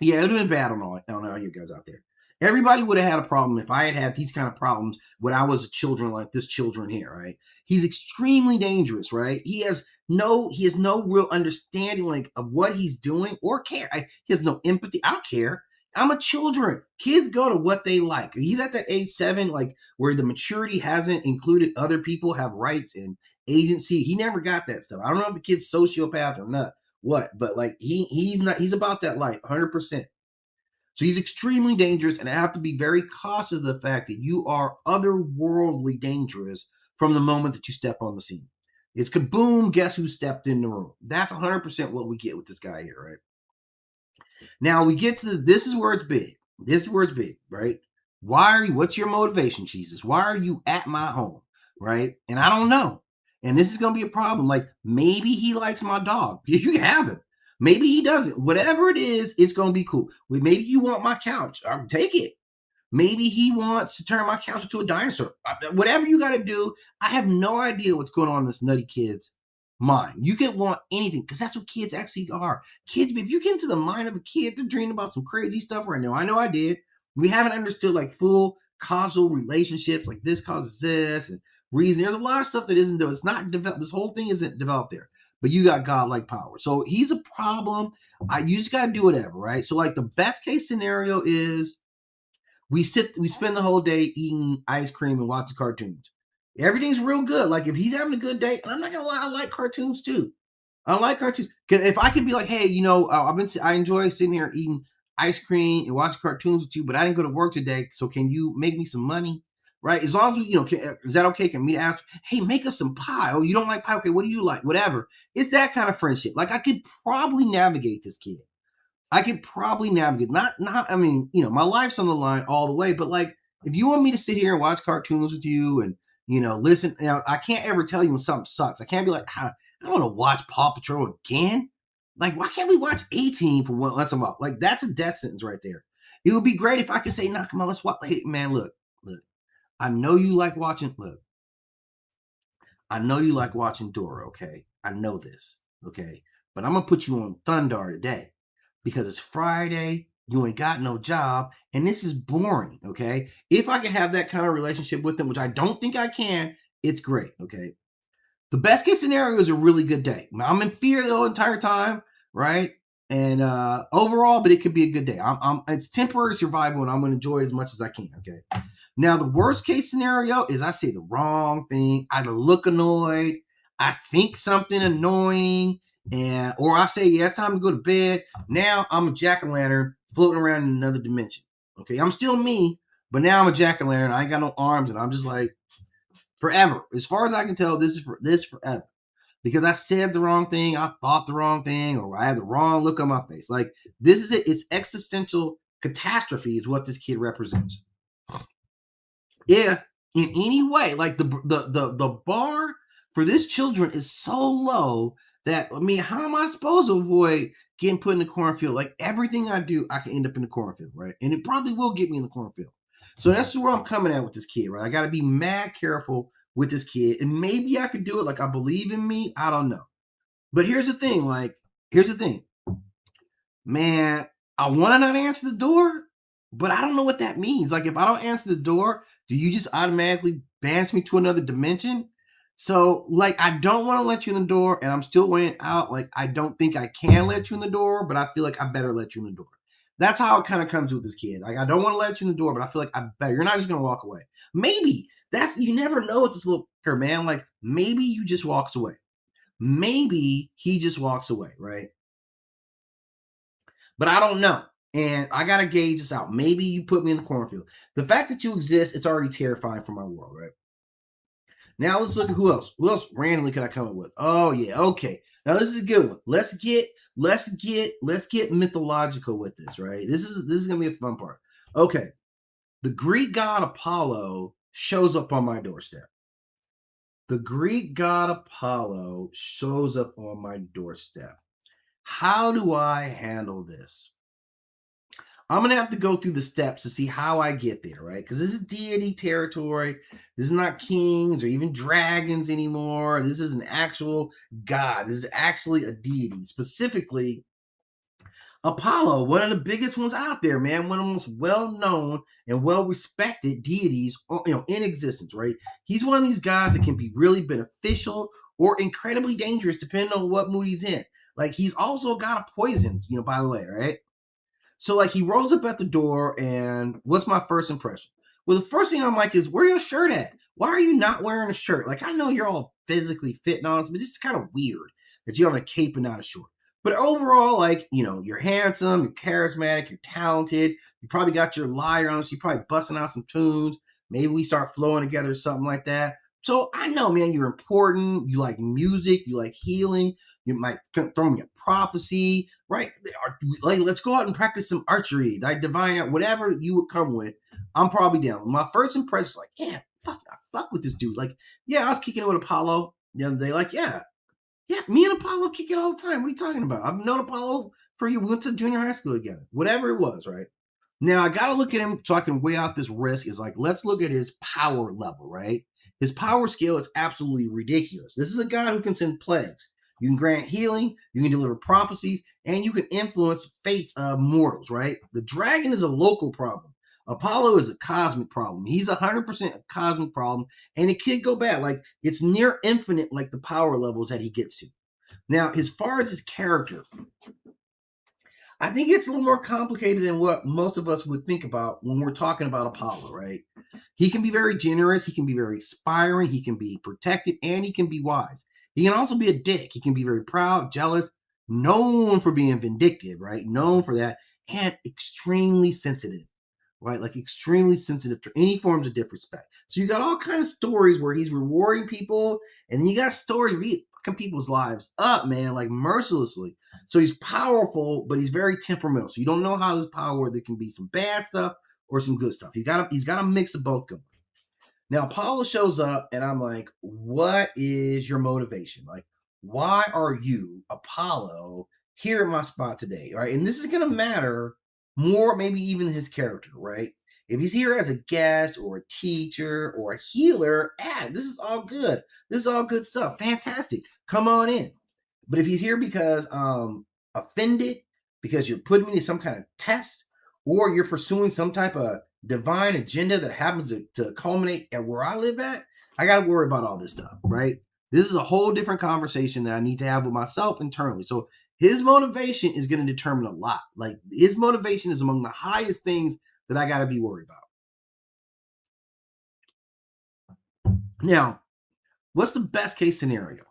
yeah, it would have been bad on all you guys out there. Everybody would have had a problem if I had had these kind of problems when I was a children like this children here, right? He's extremely dangerous, right? He has no real understanding like of what he's doing or care. He has no empathy. I don't care. I'm a children. Kids go to what they like. He's at that age 7, like where the maturity hasn't included other people have rights and agency. He never got that stuff. I don't know if the kid's sociopath or not. What? But like he's not. He's about that life, 100%. So he's extremely dangerous, and I have to be very cautious of the fact that you are otherworldly dangerous from the moment that you step on the scene. It's kaboom, guess who stepped in the room? That's 100% what we get with this guy here, right? Now we get to this is where it's big. This is where it's big, right? What's your motivation, Jesus? Why are you at my home, right? And I don't know. And this is going to be a problem. Like maybe he likes my dog. You can have him. Maybe he doesn't. Whatever it is, it's going to be cool. Maybe you want my couch. I'll take it. Maybe he wants to turn my couch into a dinosaur. Whatever you got to do, I have no idea what's going on in this nutty kid's mind. You can want anything because that's what kids actually are. Kids, if you get into the mind of a kid, they're dreaming about some crazy stuff right now. I know I did. We haven't understood like full causal relationships, like this causes this and reason. There's a lot of stuff that isn't there. It's not developed. This whole thing isn't developed there. But you got godlike power. So he's a problem. You just got to do whatever, right? So like the best case scenario is we spend the whole day eating ice cream and watching cartoons. Everything's real good. Like if he's having a good day, and I'm not gonna lie, I like cartoons too. I like cartoons. Cause if I could be like, hey, I enjoy sitting here eating ice cream and watching cartoons with you, but I didn't go to work today, so can you make me some money? Right? As long as we, is that okay? Can we ask, hey, make us some pie? Oh, you don't like pie? Okay, what do you like? Whatever. It's that kind of friendship. Like I could probably navigate this kid. I could probably navigate. I mean, my life's on the line all the way, but like if you want me to sit here and watch cartoons with you and listen, I can't ever tell you when something sucks. I can't be like, I don't want to watch Paw Patrol again. Like, why can't we watch 18 for once a month? Like, that's a death sentence right there. It would be great if I could say, nah, come on, let's watch. Hey, man, look. I know you like watching. Look, I know you like watching Dora. Okay, I know this. Okay, but I'm gonna put you on Thundar today because it's Friday. You ain't got no job, and this is boring. Okay, if I can have that kind of relationship with them, which I don't think I can, it's great. Okay, the best case scenario is a really good day. I'm in fear the whole entire time, right? And overall, but it could be a good day. It's temporary survival, and I'm going to enjoy it as much as I can. Okay. Now, the worst case scenario is I say the wrong thing. I look annoyed. I think something annoying, or I say, yeah, it's time to go to bed. Now I'm a jack-o'-lantern floating around in another dimension. Okay, I'm still me, but now I'm a jack-o'-lantern. I ain't got no arms, and I'm just like forever. As far as I can tell, this is forever. Because I said the wrong thing, I thought the wrong thing, or I had the wrong look on my face. Like, this is it. It's existential catastrophe is what this kid represents. If in any way, like the bar for this children is so low that, how am I supposed to avoid getting put in the cornfield? Like, everything I do, I can end up in the cornfield, right? And it probably will get me in the cornfield. So that's where I'm coming at with this kid, right? I got to be mad careful with this kid, and maybe I could do it. Like, I believe in me. I don't know. But here's the thing. Man, I want to not answer the door, but I don't know what that means. Like, if I don't answer the door, do you just automatically banish me to another dimension? So, like, I don't want to let you in the door, and I'm still weighing out. Like, I don't think I can let you in the door, but I feel like I better let you in the door. That's how it kind of comes with this kid. Like, I don't want to let you in the door, but I feel like I better. You're not just going to walk away. Maybe. You never know with this little girl, man. Like, maybe you just walks away. maybe he just walks away, right? But I don't know. And I got to gauge this out. Maybe you put me in the cornfield. The fact that you exist, it's already terrifying for my world, right? Now let's look at who else. Who else randomly could I come up with? Oh yeah, okay. Now this is a good one. Let's get mythological with this, right? This is gonna be a fun part. Okay. The Greek god Apollo shows up on my doorstep. The Greek god Apollo shows up on my doorstep. How do I handle this? I'm going to have to go through the steps to see how I get there, right? Because this is deity territory. This is not kings or even dragons anymore. This is an actual god. This is actually a deity. Specifically, Apollo, one of the biggest ones out there, man. One of the most well-known and well-respected deities, in existence, right? He's one of these guys that can be really beneficial or incredibly dangerous depending on what mood he's in. Like, he's also got a poison, by the way, right? So, like, he rolls up at the door, and what's my first impression? Well, the first thing I'm like is, where your shirt at? Why are you not wearing a shirt? Like, I know you're all physically fit and all this, but this is kind of weird that you're on a cape and not a short. But overall, like, you're handsome, you're charismatic, you're talented. You probably got your lyre on, so you're probably busting out some tunes. Maybe we start flowing together or something like that. So I know, man, you're important. You like music. You like healing. You might throw me a prophecy, right? Like, let's go out and practice some archery, like divine, whatever you would come with. I'm probably down. My first impression is like, yeah, I fuck with this dude. Like, yeah, I was kicking it with Apollo the other day. Like, yeah, me and Apollo kick it all the time. What are you talking about? I've known Apollo for you. We went to junior high school together. Whatever it was, right? Now, I got to look at him so I can weigh out this risk. Is like, let's look at his power level, right? His power scale is absolutely ridiculous. This is a guy who can send plagues. You can grant healing, you can deliver prophecies, and you can influence fates of mortals, right? The dragon is a local problem. Apollo is a cosmic problem. He's 100% a cosmic problem, and it could go bad. Like, it's near infinite, like the power levels that he gets to. Now, as far as his character, I think it's a little more complicated than what most of us would think about when we're talking about Apollo, right? He can be very generous, he can be very inspiring, he can be protected, and he can be wise. He can also be a dick. He can be very proud, jealous, known for being vindictive, right? Known for that, and extremely sensitive, right? Like, extremely sensitive to any forms of disrespect. So you got all kind of stories where he's rewarding people, and then you got stories where he's fucking people's lives up, man, like mercilessly. So he's powerful, but he's very temperamental. So you don't know how his power, there can be some bad stuff or some good stuff. He's got a mix of both going. Now, Apollo shows up, and I'm like, what is your motivation? Like, why are you, Apollo, here at my spot today, right? And this is going to matter more, maybe even his character, right? If he's here as a guest or a teacher or a healer, this is all good. This is all good stuff. Fantastic. Come on in. But if he's here because offended, because you're putting me to some kind of test, or you're pursuing some type of divine agenda that happens to culminate at where I live at, I got to worry about all this stuff, right? This is a whole different conversation that I need to have with myself internally. So his motivation is going to determine a lot. Like, his motivation is among the highest things that I got to be worried about. Now, what's the best case scenario?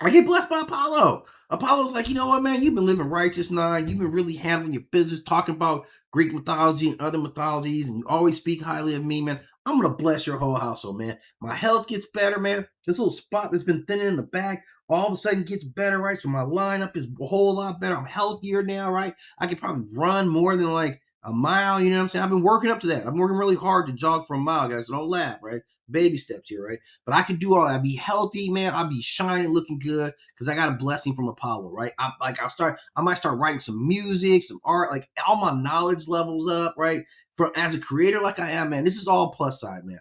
I get blessed by Apollo. Apollo's like, you know what, man? You've been living righteous now. You've been really handling your business, talking about Greek mythology and other mythologies, and you always speak highly of me, man. I'm going to bless your whole household, man. My health gets better, man. This little spot that's been thinning in the back all of a sudden gets better, right? So my lineup is a whole lot better. I'm healthier now, right? I can probably run more than like a mile, you know what I'm saying? I've been working up to that. I'm working really hard to jog for a mile, guys. So don't laugh, right? Baby steps here, right? But I can do all that. I'd be healthy, man. I'll be shining, looking good because I got a blessing from Apollo, right? I might start writing some music, some art, like all my knowledge levels up, right? As a creator, like I am, man. This is all plus side, man.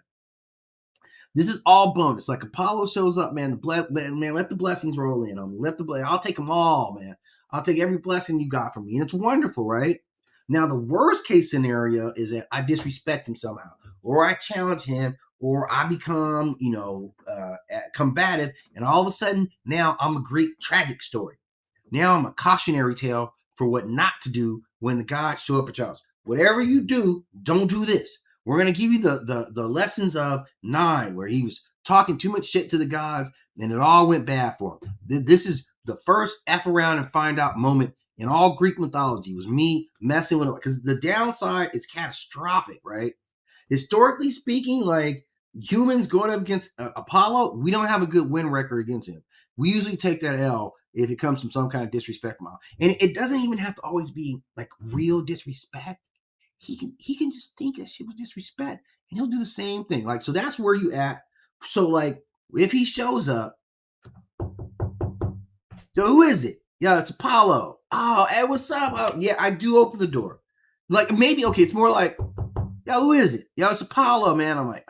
This is all bonus. Like, Apollo shows up, man. Let the blessings roll in on me. I'll take them all, man. I'll take every blessing you got from me, and it's wonderful, right? Now, the worst case scenario is that I disrespect him somehow, or I challenge him, or I become, combative, and all of a sudden, now I'm a great tragic story. Now I'm a cautionary tale for what not to do when the gods show up at your house. Whatever you do, don't do this. We're going to give you the lessons of 9, where he was talking too much shit to the gods, and it all went bad for him. This is the first F around and find out moment in all Greek mythology was me messing with him, because the downside is catastrophic, right? Historically speaking, like humans going up against Apollo, we don't have a good win record against him. We usually take that L if it comes from some kind of disrespect from him. And it doesn't even have to always be like real disrespect. He can just think that shit was disrespect, and he'll do the same thing. Like, so that's where you at. So like, if he shows up, yo, who is it? Yeah, it's Apollo. Oh, hey, what's up? Oh, yeah, I do open the door. Like, maybe, okay, it's more like, yo, who is it? Yo, it's Apollo, man. I'm like,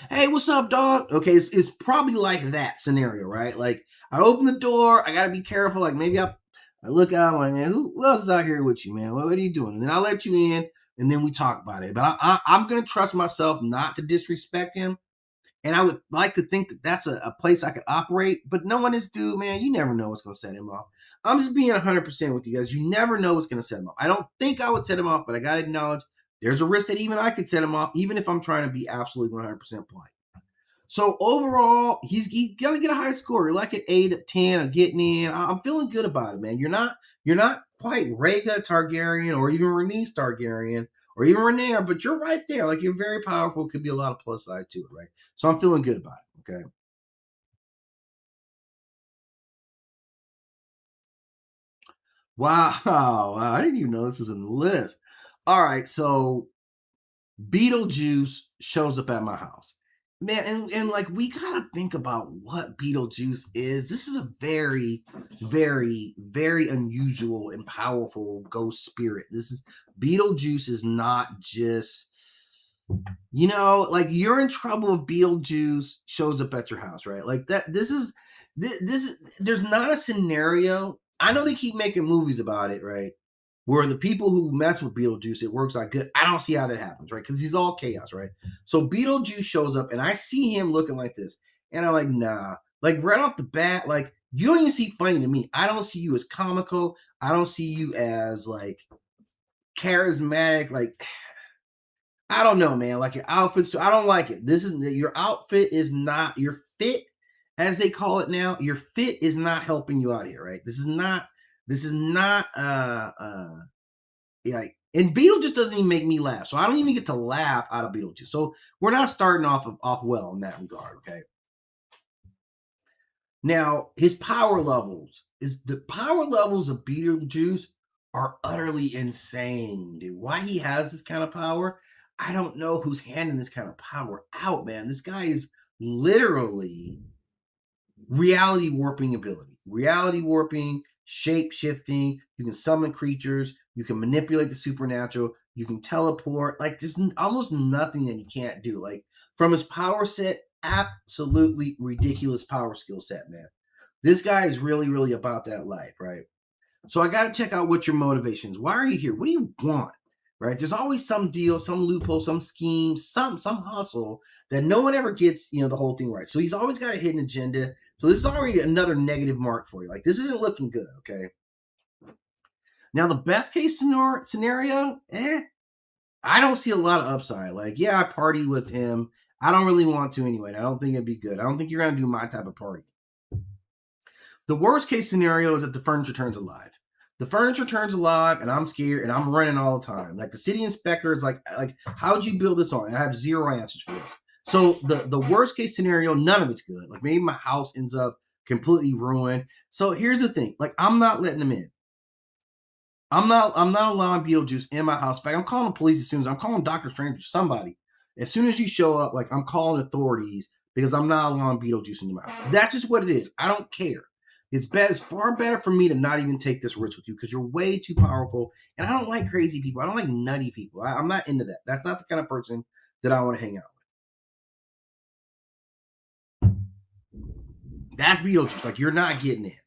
hey, what's up, dog? Okay, it's probably like that scenario, right? Like, I open the door, I gotta be careful. Like, maybe I look out, I'm like, man, who else is out here with you, man? What are you doing? And then I'll let you in, and then we talk about it. But I'm gonna trust myself not to disrespect him. And I would like to think that that's a place I could operate, but knowing this dude, man, you never know what's going to set him off. I'm just being 100% with you guys. You never know what's going to set him off. I don't think I would set him off, but I got to acknowledge there's a risk that even I could set him off, even if I'm trying to be absolutely 100% polite. So overall, he's going to get a high score. You're like an 8, 10, or getting in. I'm feeling good about it, man. You're not quite Rhaegar Targaryen or even Rhaenys Targaryen, or even Rhaenyra, but you're right there. Like, you're very powerful. Could be a lot of plus side to it, right? So I'm feeling good about it. Okay. Wow. I didn't even know this was in the list. All right. So Beetlejuice shows up at my house. Man, and like, we gotta think about what Beetlejuice is. This is a very, very, very unusual and powerful ghost spirit. Beetlejuice is not just, like, you're in trouble if Beetlejuice shows up at your house, right? Like, this there's not a scenario. I know they keep making movies about it, right? Where the people who mess with Beetlejuice, it works out good. I don't see how that happens, right? Because he's all chaos, right? So Beetlejuice shows up, and I see him looking like this, and I'm like, nah. Like, right off the bat, like, you don't even see funny to me. I don't see you as comical. I don't see you as like charismatic. Like, I don't know, man. Like, your outfit, so I don't like it. Your outfit is not your fit, as they call it now. Your fit is not helping you out here, right? This is not like, and Beetlejuice doesn't even make me laugh, so I don't even get to laugh out of Beetlejuice. So we're not starting off well in that regard, okay? Now, his power levels is the power levels of Beetlejuice are utterly insane, dude. Why he has this kind of power, I don't know who's handing this kind of power out, man. This guy is literally reality warping ability. Reality warping, shape shifting. You can summon creatures. You can manipulate the supernatural. You can teleport. Like, there's almost nothing that he can't do. Like, from his power set, absolutely ridiculous power skill set, man. This guy is really, really about that life, right? So I got to check out what your motivations. Why are you here? What do you want? Right? There's always some deal, some loophole, some scheme, some hustle that no one ever gets, the whole thing right. So he's always got a hidden agenda. So this is already another negative mark for you. Like, this isn't looking good, okay? Now, the best case scenario, I don't see a lot of upside. Like, yeah, I party with him. I don't really want to anyway. I don't think it'd be good. I don't think you're going to do my type of party. The worst case scenario is that the furniture turns alive. The furniture turns alive, and I'm scared, and I'm running all the time. Like, the city inspector is like, how'd you build this on? And I have zero answers for this. So the worst case scenario, none of it's good. Like, maybe my house ends up completely ruined. So here's the thing. Like, I'm not letting them in. I'm not allowing Beetlejuice in my house. In fact, I'm calling the police as soon as I'm calling Doctor Strange or somebody. As soon as you show up, like, I'm calling authorities because I'm not allowing Beetlejuice into my house. That's just what it is. I don't care. It's far better for me to not even take this risk with you because you're way too powerful. And I don't like crazy people. I don't like nutty people. I'm not into that. That's not the kind of person that I want to hang out with. That's Beetlejuice. Like, you're not getting in.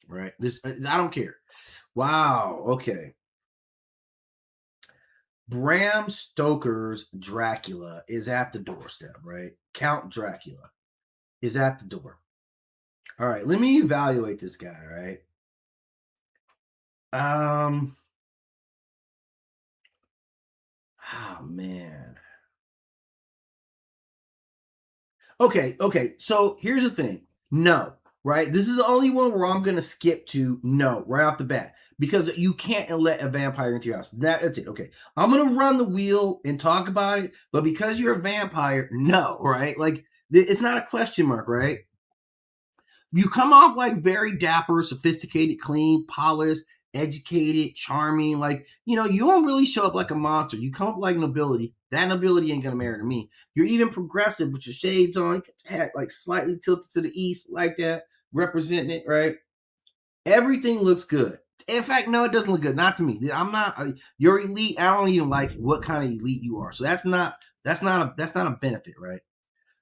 Right? I don't care. Wow. Okay. Bram Stoker's Dracula is at the doorstep, right? Count Dracula is at the door. All right, let me evaluate this guy, right? Oh man. Okay. So here's the thing. No, right? This is the only one where I'm gonna skip to no right off the bat because you can't let a vampire into your house. That's it. Okay, I'm gonna run the wheel and talk about it, but because you're a vampire, no, right? Like it's not a question mark, right? You come off like very dapper, sophisticated, clean, polished, educated, charming. Like, you don't really show up like a monster. You come up like nobility. That nobility ain't gonna marry me. You're even progressive with your shades on, hat like slightly tilted to the east, like that, representing it, right? Everything looks good. In fact, no, it doesn't look good. Not to me. I'm not. You're elite. I don't even like what kind of elite you are. So that's not a benefit, right?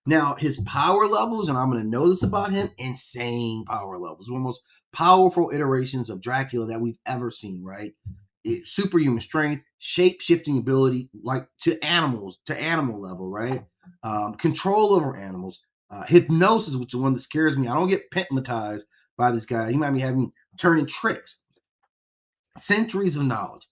Now, his power levels, and I'm going to know this about him, insane power levels. One of the most powerful iterations of Dracula that we've ever seen, right? Superhuman strength, shape-shifting ability, like to animal level, right? Control over animals, hypnosis, which is one that scares me. I don't get hypnotized by this guy. He might be having turning tricks. Centuries of knowledge.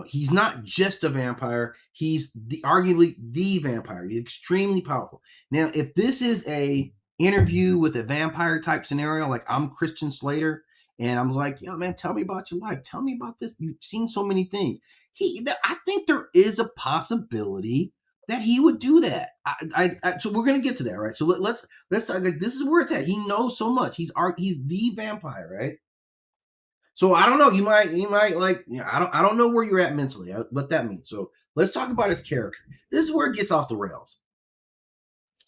He's not just a vampire. He's arguably the vampire. He's extremely powerful. Now, if this is a interview with a vampire type scenario, like I'm Christian Slater, and I'm like, yo, man, tell me about your life. Tell me about this. You've seen so many things. I think there is a possibility that he would do that. So we're gonna get to that, right? So let's like, this is where it's at. He knows so much. He's the vampire, right? So I don't know. You might like. I don't know where you're at mentally. What that means. So let's talk about his character. This is where it gets off the rails.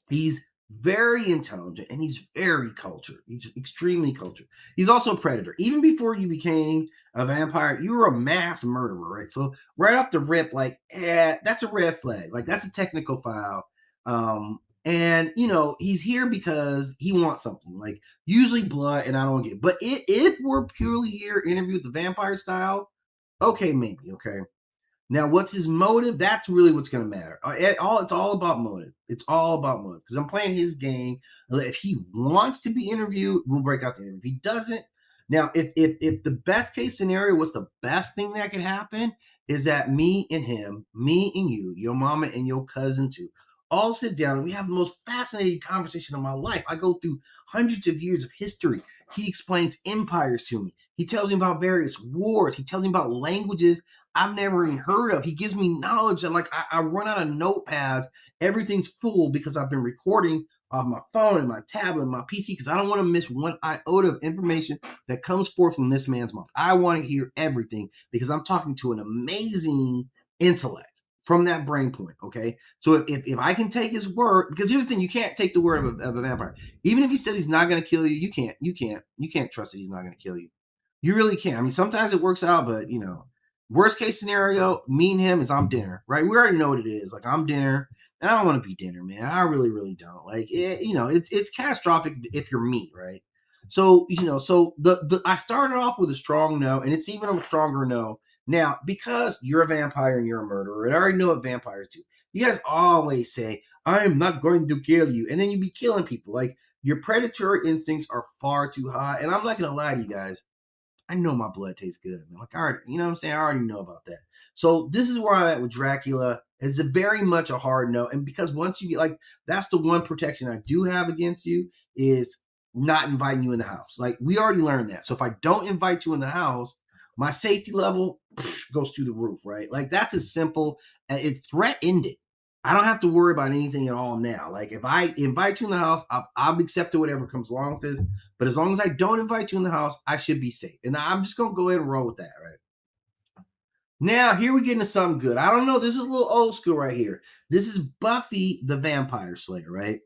He's very intelligent and he's very cultured. He's extremely cultured. He's also a predator. Even before you became a vampire, you were a mass murderer, right? So right off the rip, like, that's a red flag. Like that's a technical foul. And he's here because he wants something, like usually blood, and I don't get it. But if we're purely here interviewed the vampire style, okay, maybe, okay. Now, what's his motive? That's really what's going to matter. It's all about motive. It's all about motive because I'm playing his game. If he wants to be interviewed, we'll break out the interview. If he doesn't, now if the best case scenario, what's the best thing that could happen is that me and him, me and you, your mama and your cousin too, all sit down and we have the most fascinating conversation of my life. I go through hundreds of years of history. He explains empires to me. He tells me about various wars. He tells me about languages I've never even heard of. He gives me knowledge that like I run out of notepads. Everything's full because I've been recording off my phone and my tablet and my PC because I don't want to miss one iota of information that comes forth from this man's mouth. I want to hear everything because I'm talking to an amazing intellect from that brain point, okay? So if I can take his word, because here's the thing, you can't take the word of a vampire. Even if he says he's not going to kill you, you can't trust that he's not going to kill you. You really can't. I mean, sometimes it works out, but worst case scenario, me and him is I'm dinner, right? We already know what it is. Like I'm dinner, and I don't want to be dinner, man. I really, really don't. Like, it's catastrophic if you're me, right? So the I started off with a strong no, and it's even a stronger no now because you're a vampire and you're a murderer, and I already know what vampires do. You guys always say, "I'm not going to kill you," and then you be killing people. Like your predatory instincts are far too high, and I'm not gonna lie to you guys. I know my blood tastes good, man. Like I already, you know what I'm saying? I already know about that. So this is where I'm at with Dracula. It's a very much a hard no. And because once you get like that's the one protection I do have against you is not inviting you in the house. Like we already learned that. So if I don't invite you in the house, my safety level goes through the roof, right? Like that's as simple. It's threat ended. I don't have to worry about anything at all now. Like if I invite you in the house, I'll accept whatever comes along with this. But as long as I don't invite you in the house, I should be safe. And I'm just gonna go ahead and roll with that, right? Now, here we get into something good. I don't know. This is a little old school right here. This is Buffy the Vampire Slayer, right?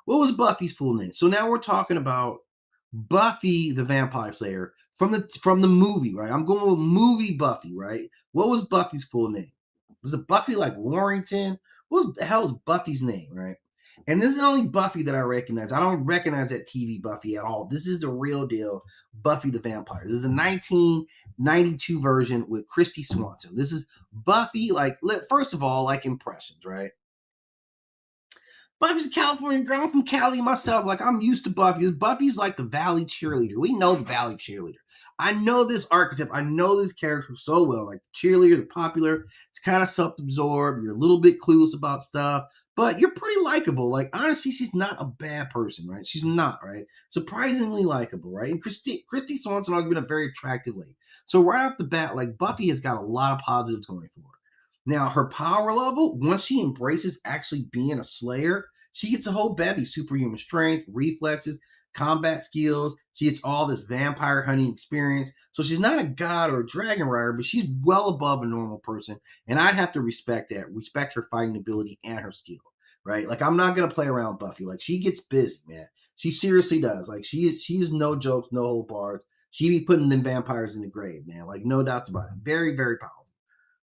What was Buffy's full name? So now we're talking about Buffy the Vampire Slayer from the movie, right? I'm going with movie Buffy, right? What was Buffy's full name? Was it Buffy like Warrington? What the hell is Buffy's name, right? And this is the only Buffy that I recognize. I don't recognize that TV Buffy at all. This is the real deal Buffy the Vampire. This is a 1992 version with Christy Swanson. This is Buffy, like, first of all, like impressions, right? Buffy's a California girl. I'm from Cali myself. Like, I'm used to Buffy. Buffy's like the Valley cheerleader. We know the Valley cheerleader. I know this archetype. I know this character so well. Like, the cheerleader, the popular. It's kind of self-absorbed. You're a little bit clueless about stuff. but you're pretty likable. Like, honestly, she's not a bad person, right? She's not, right? Surprisingly likable, right? And Christy Swanson has been a very attractive lady. So right off the bat, like, Buffy has got a lot of positives going for her. Now, her power level, once she embraces actually being a slayer, she gets a whole bevy: superhuman strength, reflexes, combat skills. She gets all this vampire hunting experience. So she's not a god or a dragon rider, but she's well above a normal person. And I have to respect that, respect her fighting ability and her skill, right? Like, I'm not gonna play around with Buffy. Like, she gets busy, man. She seriously does. Like, she's no jokes, no hold bars. She be putting them vampires in the grave, man. Like, no doubts about it. Very, very powerful.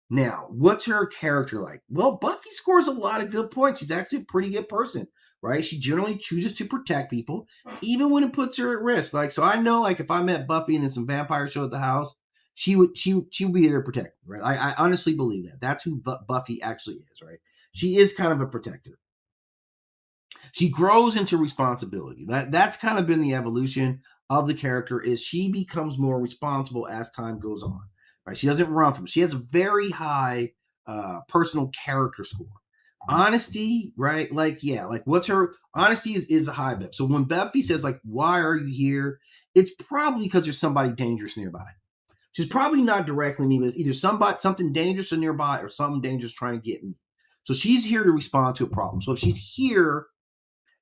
Now, what's her character like? Well, Buffy scores a lot of good points. She's actually a pretty good person, right? She generally chooses to protect people, even when it puts her at risk. Like, so I know, like, if I met Buffy and then some vampires showed at the house, she would be there protecting, right? I honestly believe that. That's who Buffy actually is, right? She is kind of a protector. She grows into responsibility. That's kind of been the evolution of the character. Is she becomes more responsible as time goes on, right? She doesn't run from it. She has a very high personal character score. Honesty, right? Like, yeah, like, what's her honesty is a high bit. So when Buffy says, like, why are you here, it's probably because there's somebody dangerous nearby. She's probably not directly me, but either something dangerous nearby or something dangerous trying to get me. So she's here to respond to a problem. So if she's here,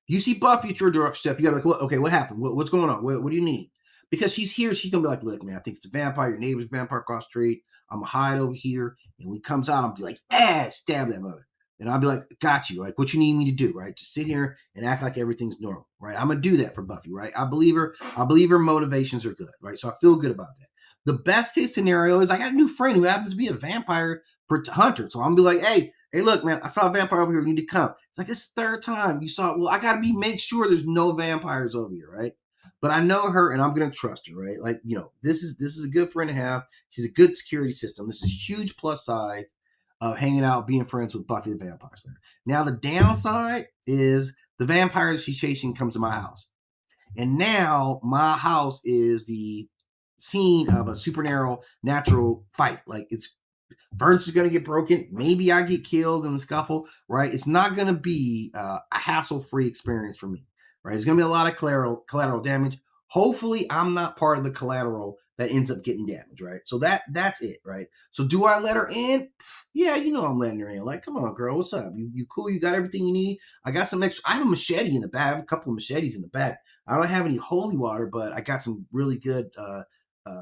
you see Buffy at your doorstep, you gotta be like, okay, what happened? What's going on? What do you need? Because she's here, she's gonna be like, look, man, I think it's a vampire. Your neighbor's a vampire across the street. I'm gonna hide over here. And when he comes out, I'll be like, stab that mother. And I'll be like, got you. Like, what you need me to do, right? Just sit here and act like everything's normal, right? I'm gonna do that for Buffy, right? I believe her. I believe her motivations are good, right? So I feel good about that. The best case scenario is I got a new friend who happens to be a vampire hunter. So I'm gonna be like, hey, look, man, I saw a vampire over here. You need to come. It's like, this third time you saw. Well, I gotta make sure there's no vampires over here, right? But I know her, and I'm gonna trust her, right? Like, this is a good friend to have. She's a good security system. This is huge plus side of hanging out, being friends with Buffy the Vampire Slayer. Now, the downside is the vampire she's chasing comes to my house, and now my house is the scene of a supernatural fight. Like, it's furniture's going to get broken. Maybe I get killed in the scuffle, right? It's not going to be a hassle-free experience for me, right? It's going to be a lot of collateral damage. Hopefully, I'm not part of the collateral that ends up getting damaged, right? So that's it, right? So do I let her in? Yeah, I'm letting her in. Like, come on, girl, what's up? You cool? You got everything you need? I got some extra. I have a machete in the back. I have a couple of machetes in the back. I don't have any holy water, but I got some really good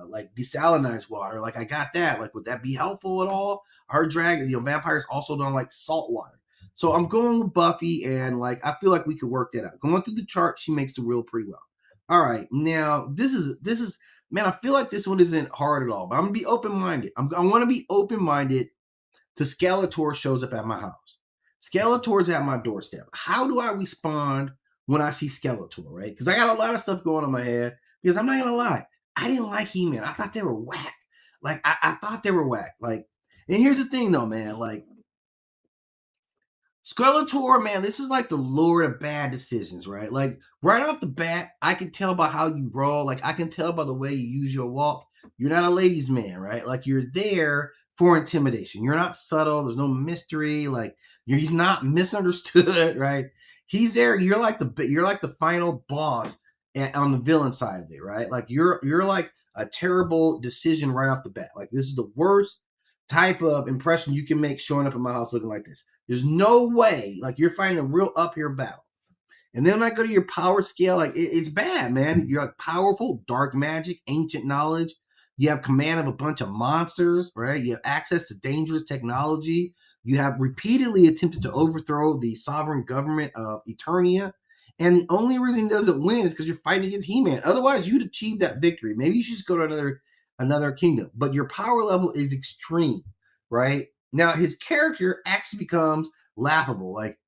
like desalinized water. Like, I got that. Like, would that be helpful at all? Our vampires also don't like salt water. So I'm going with Buffy, and like, I feel like we could work that out. Going through the chart, she makes the reel pretty well. All right, now this is man. I feel like this one isn't hard at all, but I'm gonna be open minded. I want to be open minded to Skeletor shows up at my house. Skeletor's at my doorstep. How do I respond when I see Skeletor, right? Because I got a lot of stuff going on in my head. Because I'm not gonna lie, I didn't like He-Man. I thought they were whack. Like, I thought they were whack. Like, and here's the thing though, man. Like, Skeletor, man, this is like the lord of bad decisions, right? Like, right off the bat, I can tell by how you roll. Like, I can tell by the way you use your walk. You're not a ladies' man, right? Like, you're there for intimidation. You're not subtle. There's no mystery. Like, he's not misunderstood, right? He's there. You're like the final boss on the villain side of it, right? Like, you're like a terrible decision right off the bat. Like, this is the worst type of impression you can make showing up in my house looking like this. There's no way. Like, you're fighting a real uphill battle. And then when I go to your power scale, like, it's bad, man. You're like powerful, dark magic, ancient knowledge. You have command of a bunch of monsters, right? You have access to dangerous technology. You have repeatedly attempted to overthrow the sovereign government of Eternia. And the only reason he doesn't win is because you're fighting against He-Man. Otherwise, you'd achieve that victory. Maybe you should just go to another kingdom. But your power level is extreme, right? Now, his character actually becomes laughable. Like,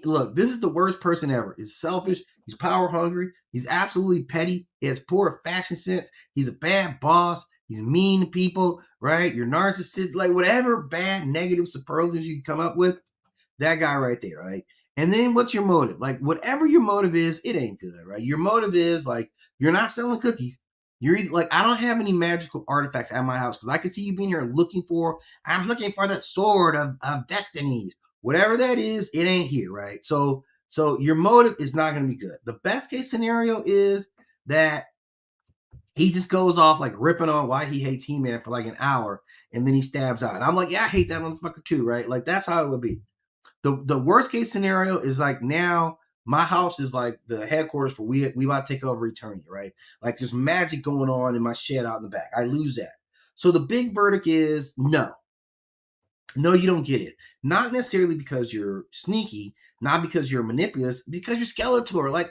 look, this is the worst person ever. He's selfish. He's power hungry. He's absolutely petty. He has poor fashion sense. He's a bad boss. He's mean to people, right? You're narcissistic, like, whatever bad negative superlatives you can come up with, that guy right there, right? And then what's your motive? Like, whatever your motive is, it ain't good, right? Your motive is, like, you're not selling cookies. You're either, like, I don't have any magical artifacts at my house because I could see you being here I'm looking for that sword of destinies. Whatever that is, it ain't here, right? So your motive is not going to be good. The best case scenario is that he just goes off like ripping on why he hates He-Man for like an hour, and then he stabs out. And I'm like, yeah, I hate that motherfucker too, right? Like that's how it would be. The worst case scenario is like now my house is like the headquarters for we about to take over eternity, right? Like there's magic going on in my shed out in the back. I lose that. So the big verdict is no. No, you don't get it. Not necessarily because you're sneaky, not because you're manipulous, because you're Skeletor. Like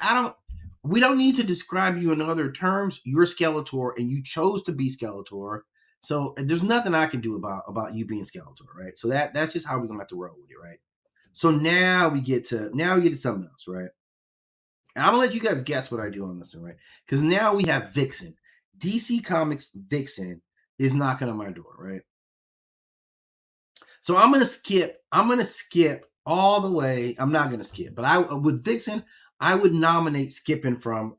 we don't need to describe you in other terms. You're Skeletor, and you chose to be Skeletor. So there's nothing I can do about you being Skeletor, right? So that's just how we're gonna have to roll with it, right? So now we get to something else, right? And I'm gonna let you guys guess what I do on this one, right? Because now we have Vixen. DC Comics Vixen is knocking on my door, right? So I'm gonna skip all the way. I'm not gonna skip, but with Vixen, I would nominate skipping from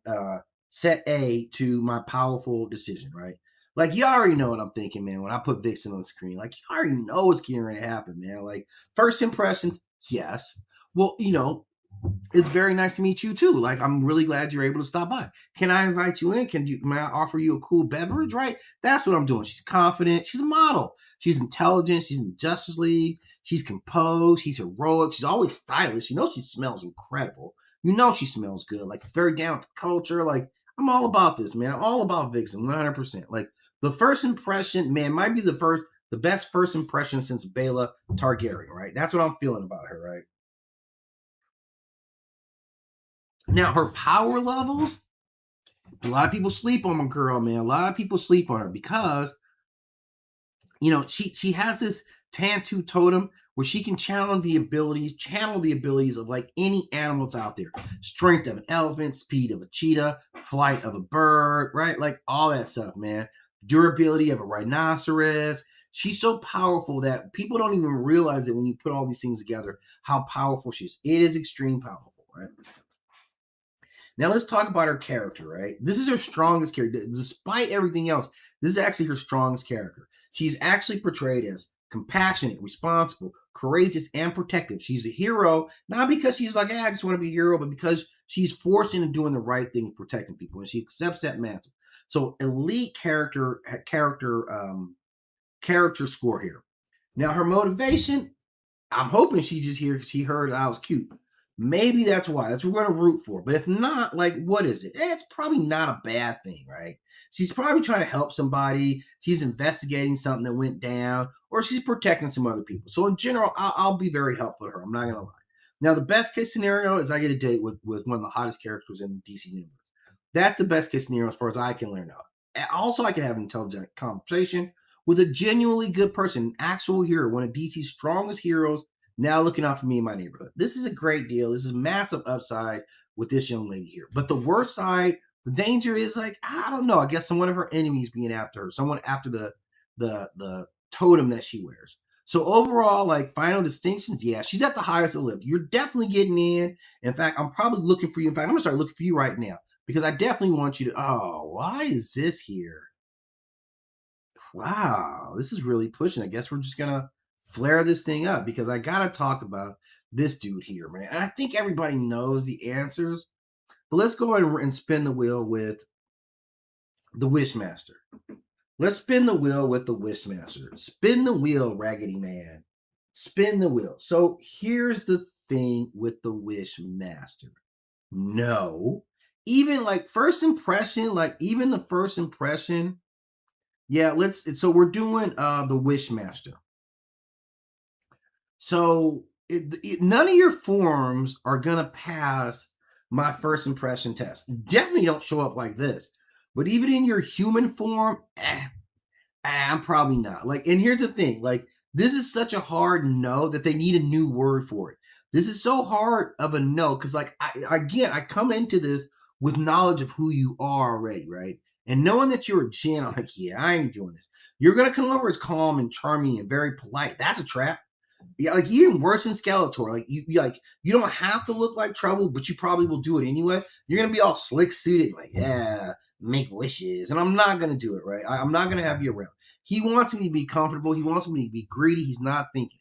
set A to my powerful decision, right? Like you already know what I'm thinking, man. When I put Vixen on the screen, like you already know what's getting ready to happen, man. Like first impressions, yes. Well, it's very nice to meet you too. Like I'm really glad you're able to stop by. Can I invite you in? May I offer you a cool beverage? Right? That's what I'm doing. She's confident. She's a model. She's intelligent. She's in Justice League. She's composed. She's heroic. She's always stylish. She smells incredible. She smells good. Like very down to culture. Like I'm all about this, man. I'm all about Vixen, 100%. Like the first impression, man, might be the best first impression since Baela Targaryen, right? That's what I'm feeling about her, right? Now, her power levels, a lot of people sleep on my girl, man. A lot of people sleep on her because, she has this Tantu totem where she can channel the abilities of like any animals out there. Strength of an elephant, speed of a cheetah, flight of a bird, right? Like all that stuff, man. Durability of a rhinoceros. She's so powerful that people don't even realize it when you put all these things together, how powerful she is. It is extreme powerful, right? Now let's talk about her character, right? This is her strongest character. Despite everything else, this is actually her strongest character. She's actually portrayed as compassionate, responsible, courageous, and protective. She's a hero, not because she's like, I just want to be a hero, but because she's forced into doing the right thing, protecting people, and she accepts that mantle. So elite character score here. Now her motivation, I'm hoping she just here she heard I was cute. Maybe that's why. That's what we're gonna root for. But if not, like, what is it? It's probably not a bad thing, right? She's probably trying to help somebody. She's investigating something that went down, or she's protecting some other people. So in general, I'll be very helpful to her. I'm not gonna lie. Now, the best case scenario is I get a date with one of the hottest characters in the DC universe. That's the best case scenario as far as I can learn out. Also, I can have an intelligent conversation with a genuinely good person, an actual hero, one of DC's strongest heroes, now looking out for me in my neighborhood. This is a great deal. This is massive upside with this young lady here. But the worst side, the danger is like, I don't know. I guess some one of her enemies being after her, someone after the totem that she wears. So overall, like final distinctions, yeah, she's at the highest of the list. You're definitely getting in. In fact, I'm probably looking for you. In fact, I'm gonna start looking for you right now because I definitely want you to. Oh, why is this here? Wow, this is really pushing. I guess we're just gonna flare this thing up because I gotta talk about this dude here, man. And I think everybody knows the answers, but let's go ahead and spin the wheel with the Wishmaster. Let's spin the wheel with the Wishmaster. Spin the wheel, Raggedy Man. Spin the wheel. So here's the thing with the Wishmaster. No. Even like first impression, even the first impression. Yeah, so we're doing the Wishmaster. So none of your forms are gonna pass my first impression test. Definitely don't show up like this. But even in your human form, I'm probably not. Like, and here's the thing, like, this is such a hard no that they need a new word for it. This is so hard of a no, because like I come into this with knowledge of who you are already, right? And knowing that you're a Jen, I'm like, yeah, I ain't doing this. You're gonna come over as calm and charming and very polite. That's a trap. Yeah, like even worse than Skeletor. Like you don't have to look like trouble, but you probably will do it anyway. You're gonna be all slick suited, like yeah, make wishes, and I'm not gonna do it, right? I'm not gonna have you around. He wants me to be comfortable. He wants me to be greedy. He's not thinking.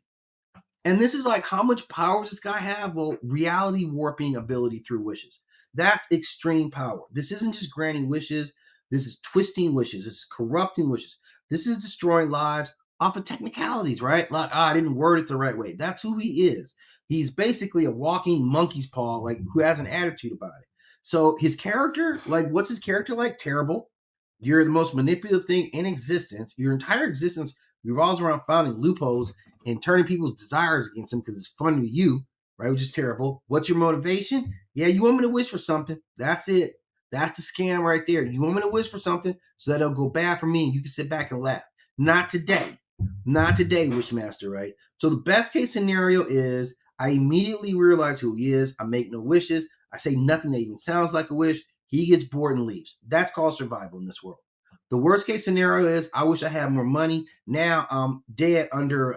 And this is like, how much power does this guy have? Well, reality warping ability through wishes. That's extreme power. This isn't just granting wishes. This is twisting wishes. This is corrupting wishes. This is destroying lives off of technicalities, right? Like, I didn't word it the right way. That's who he is. He's basically a walking monkey's paw, like, who has an attitude about it. So his character, like, what's his character like? Terrible. You're the most manipulative thing in existence. Your entire existence revolves around finding loopholes and turning people's desires against him because it's fun to you, right? Which is terrible. What's your motivation? Yeah, you want me to wish for something. That's it. That's the scam right there. You want me to wish for something so that it'll go bad for me and you can sit back and laugh. Not today. Not today, Wishmaster, right? So the best case scenario is I immediately realize who he is. I make no wishes. I say nothing that even sounds like a wish. He gets bored and leaves. That's called survival in this world. The worst case scenario is I wish I had more money. Now I'm dead under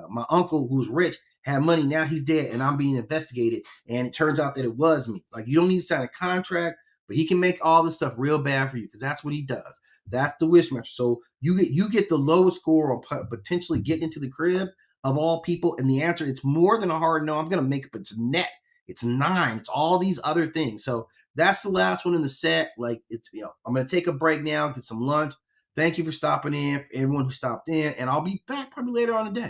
my uncle who's rich had money. Now he's dead and I'm being investigated. And it turns out that it was me. Like, you don't need to sign a contract, but he can make all this stuff real bad for you because that's what he does. That's the Wishmaster. So you get the lowest score on potentially getting into the crib of all people. And the answer, it's more than a hard no. I'm going to make it, but it's net. It's 9. It's all these other things. So that's the last one in the set. Like, it's, I'm going to take a break now, get some lunch. Thank you for stopping in, for everyone who stopped in, and I'll be back probably later on today.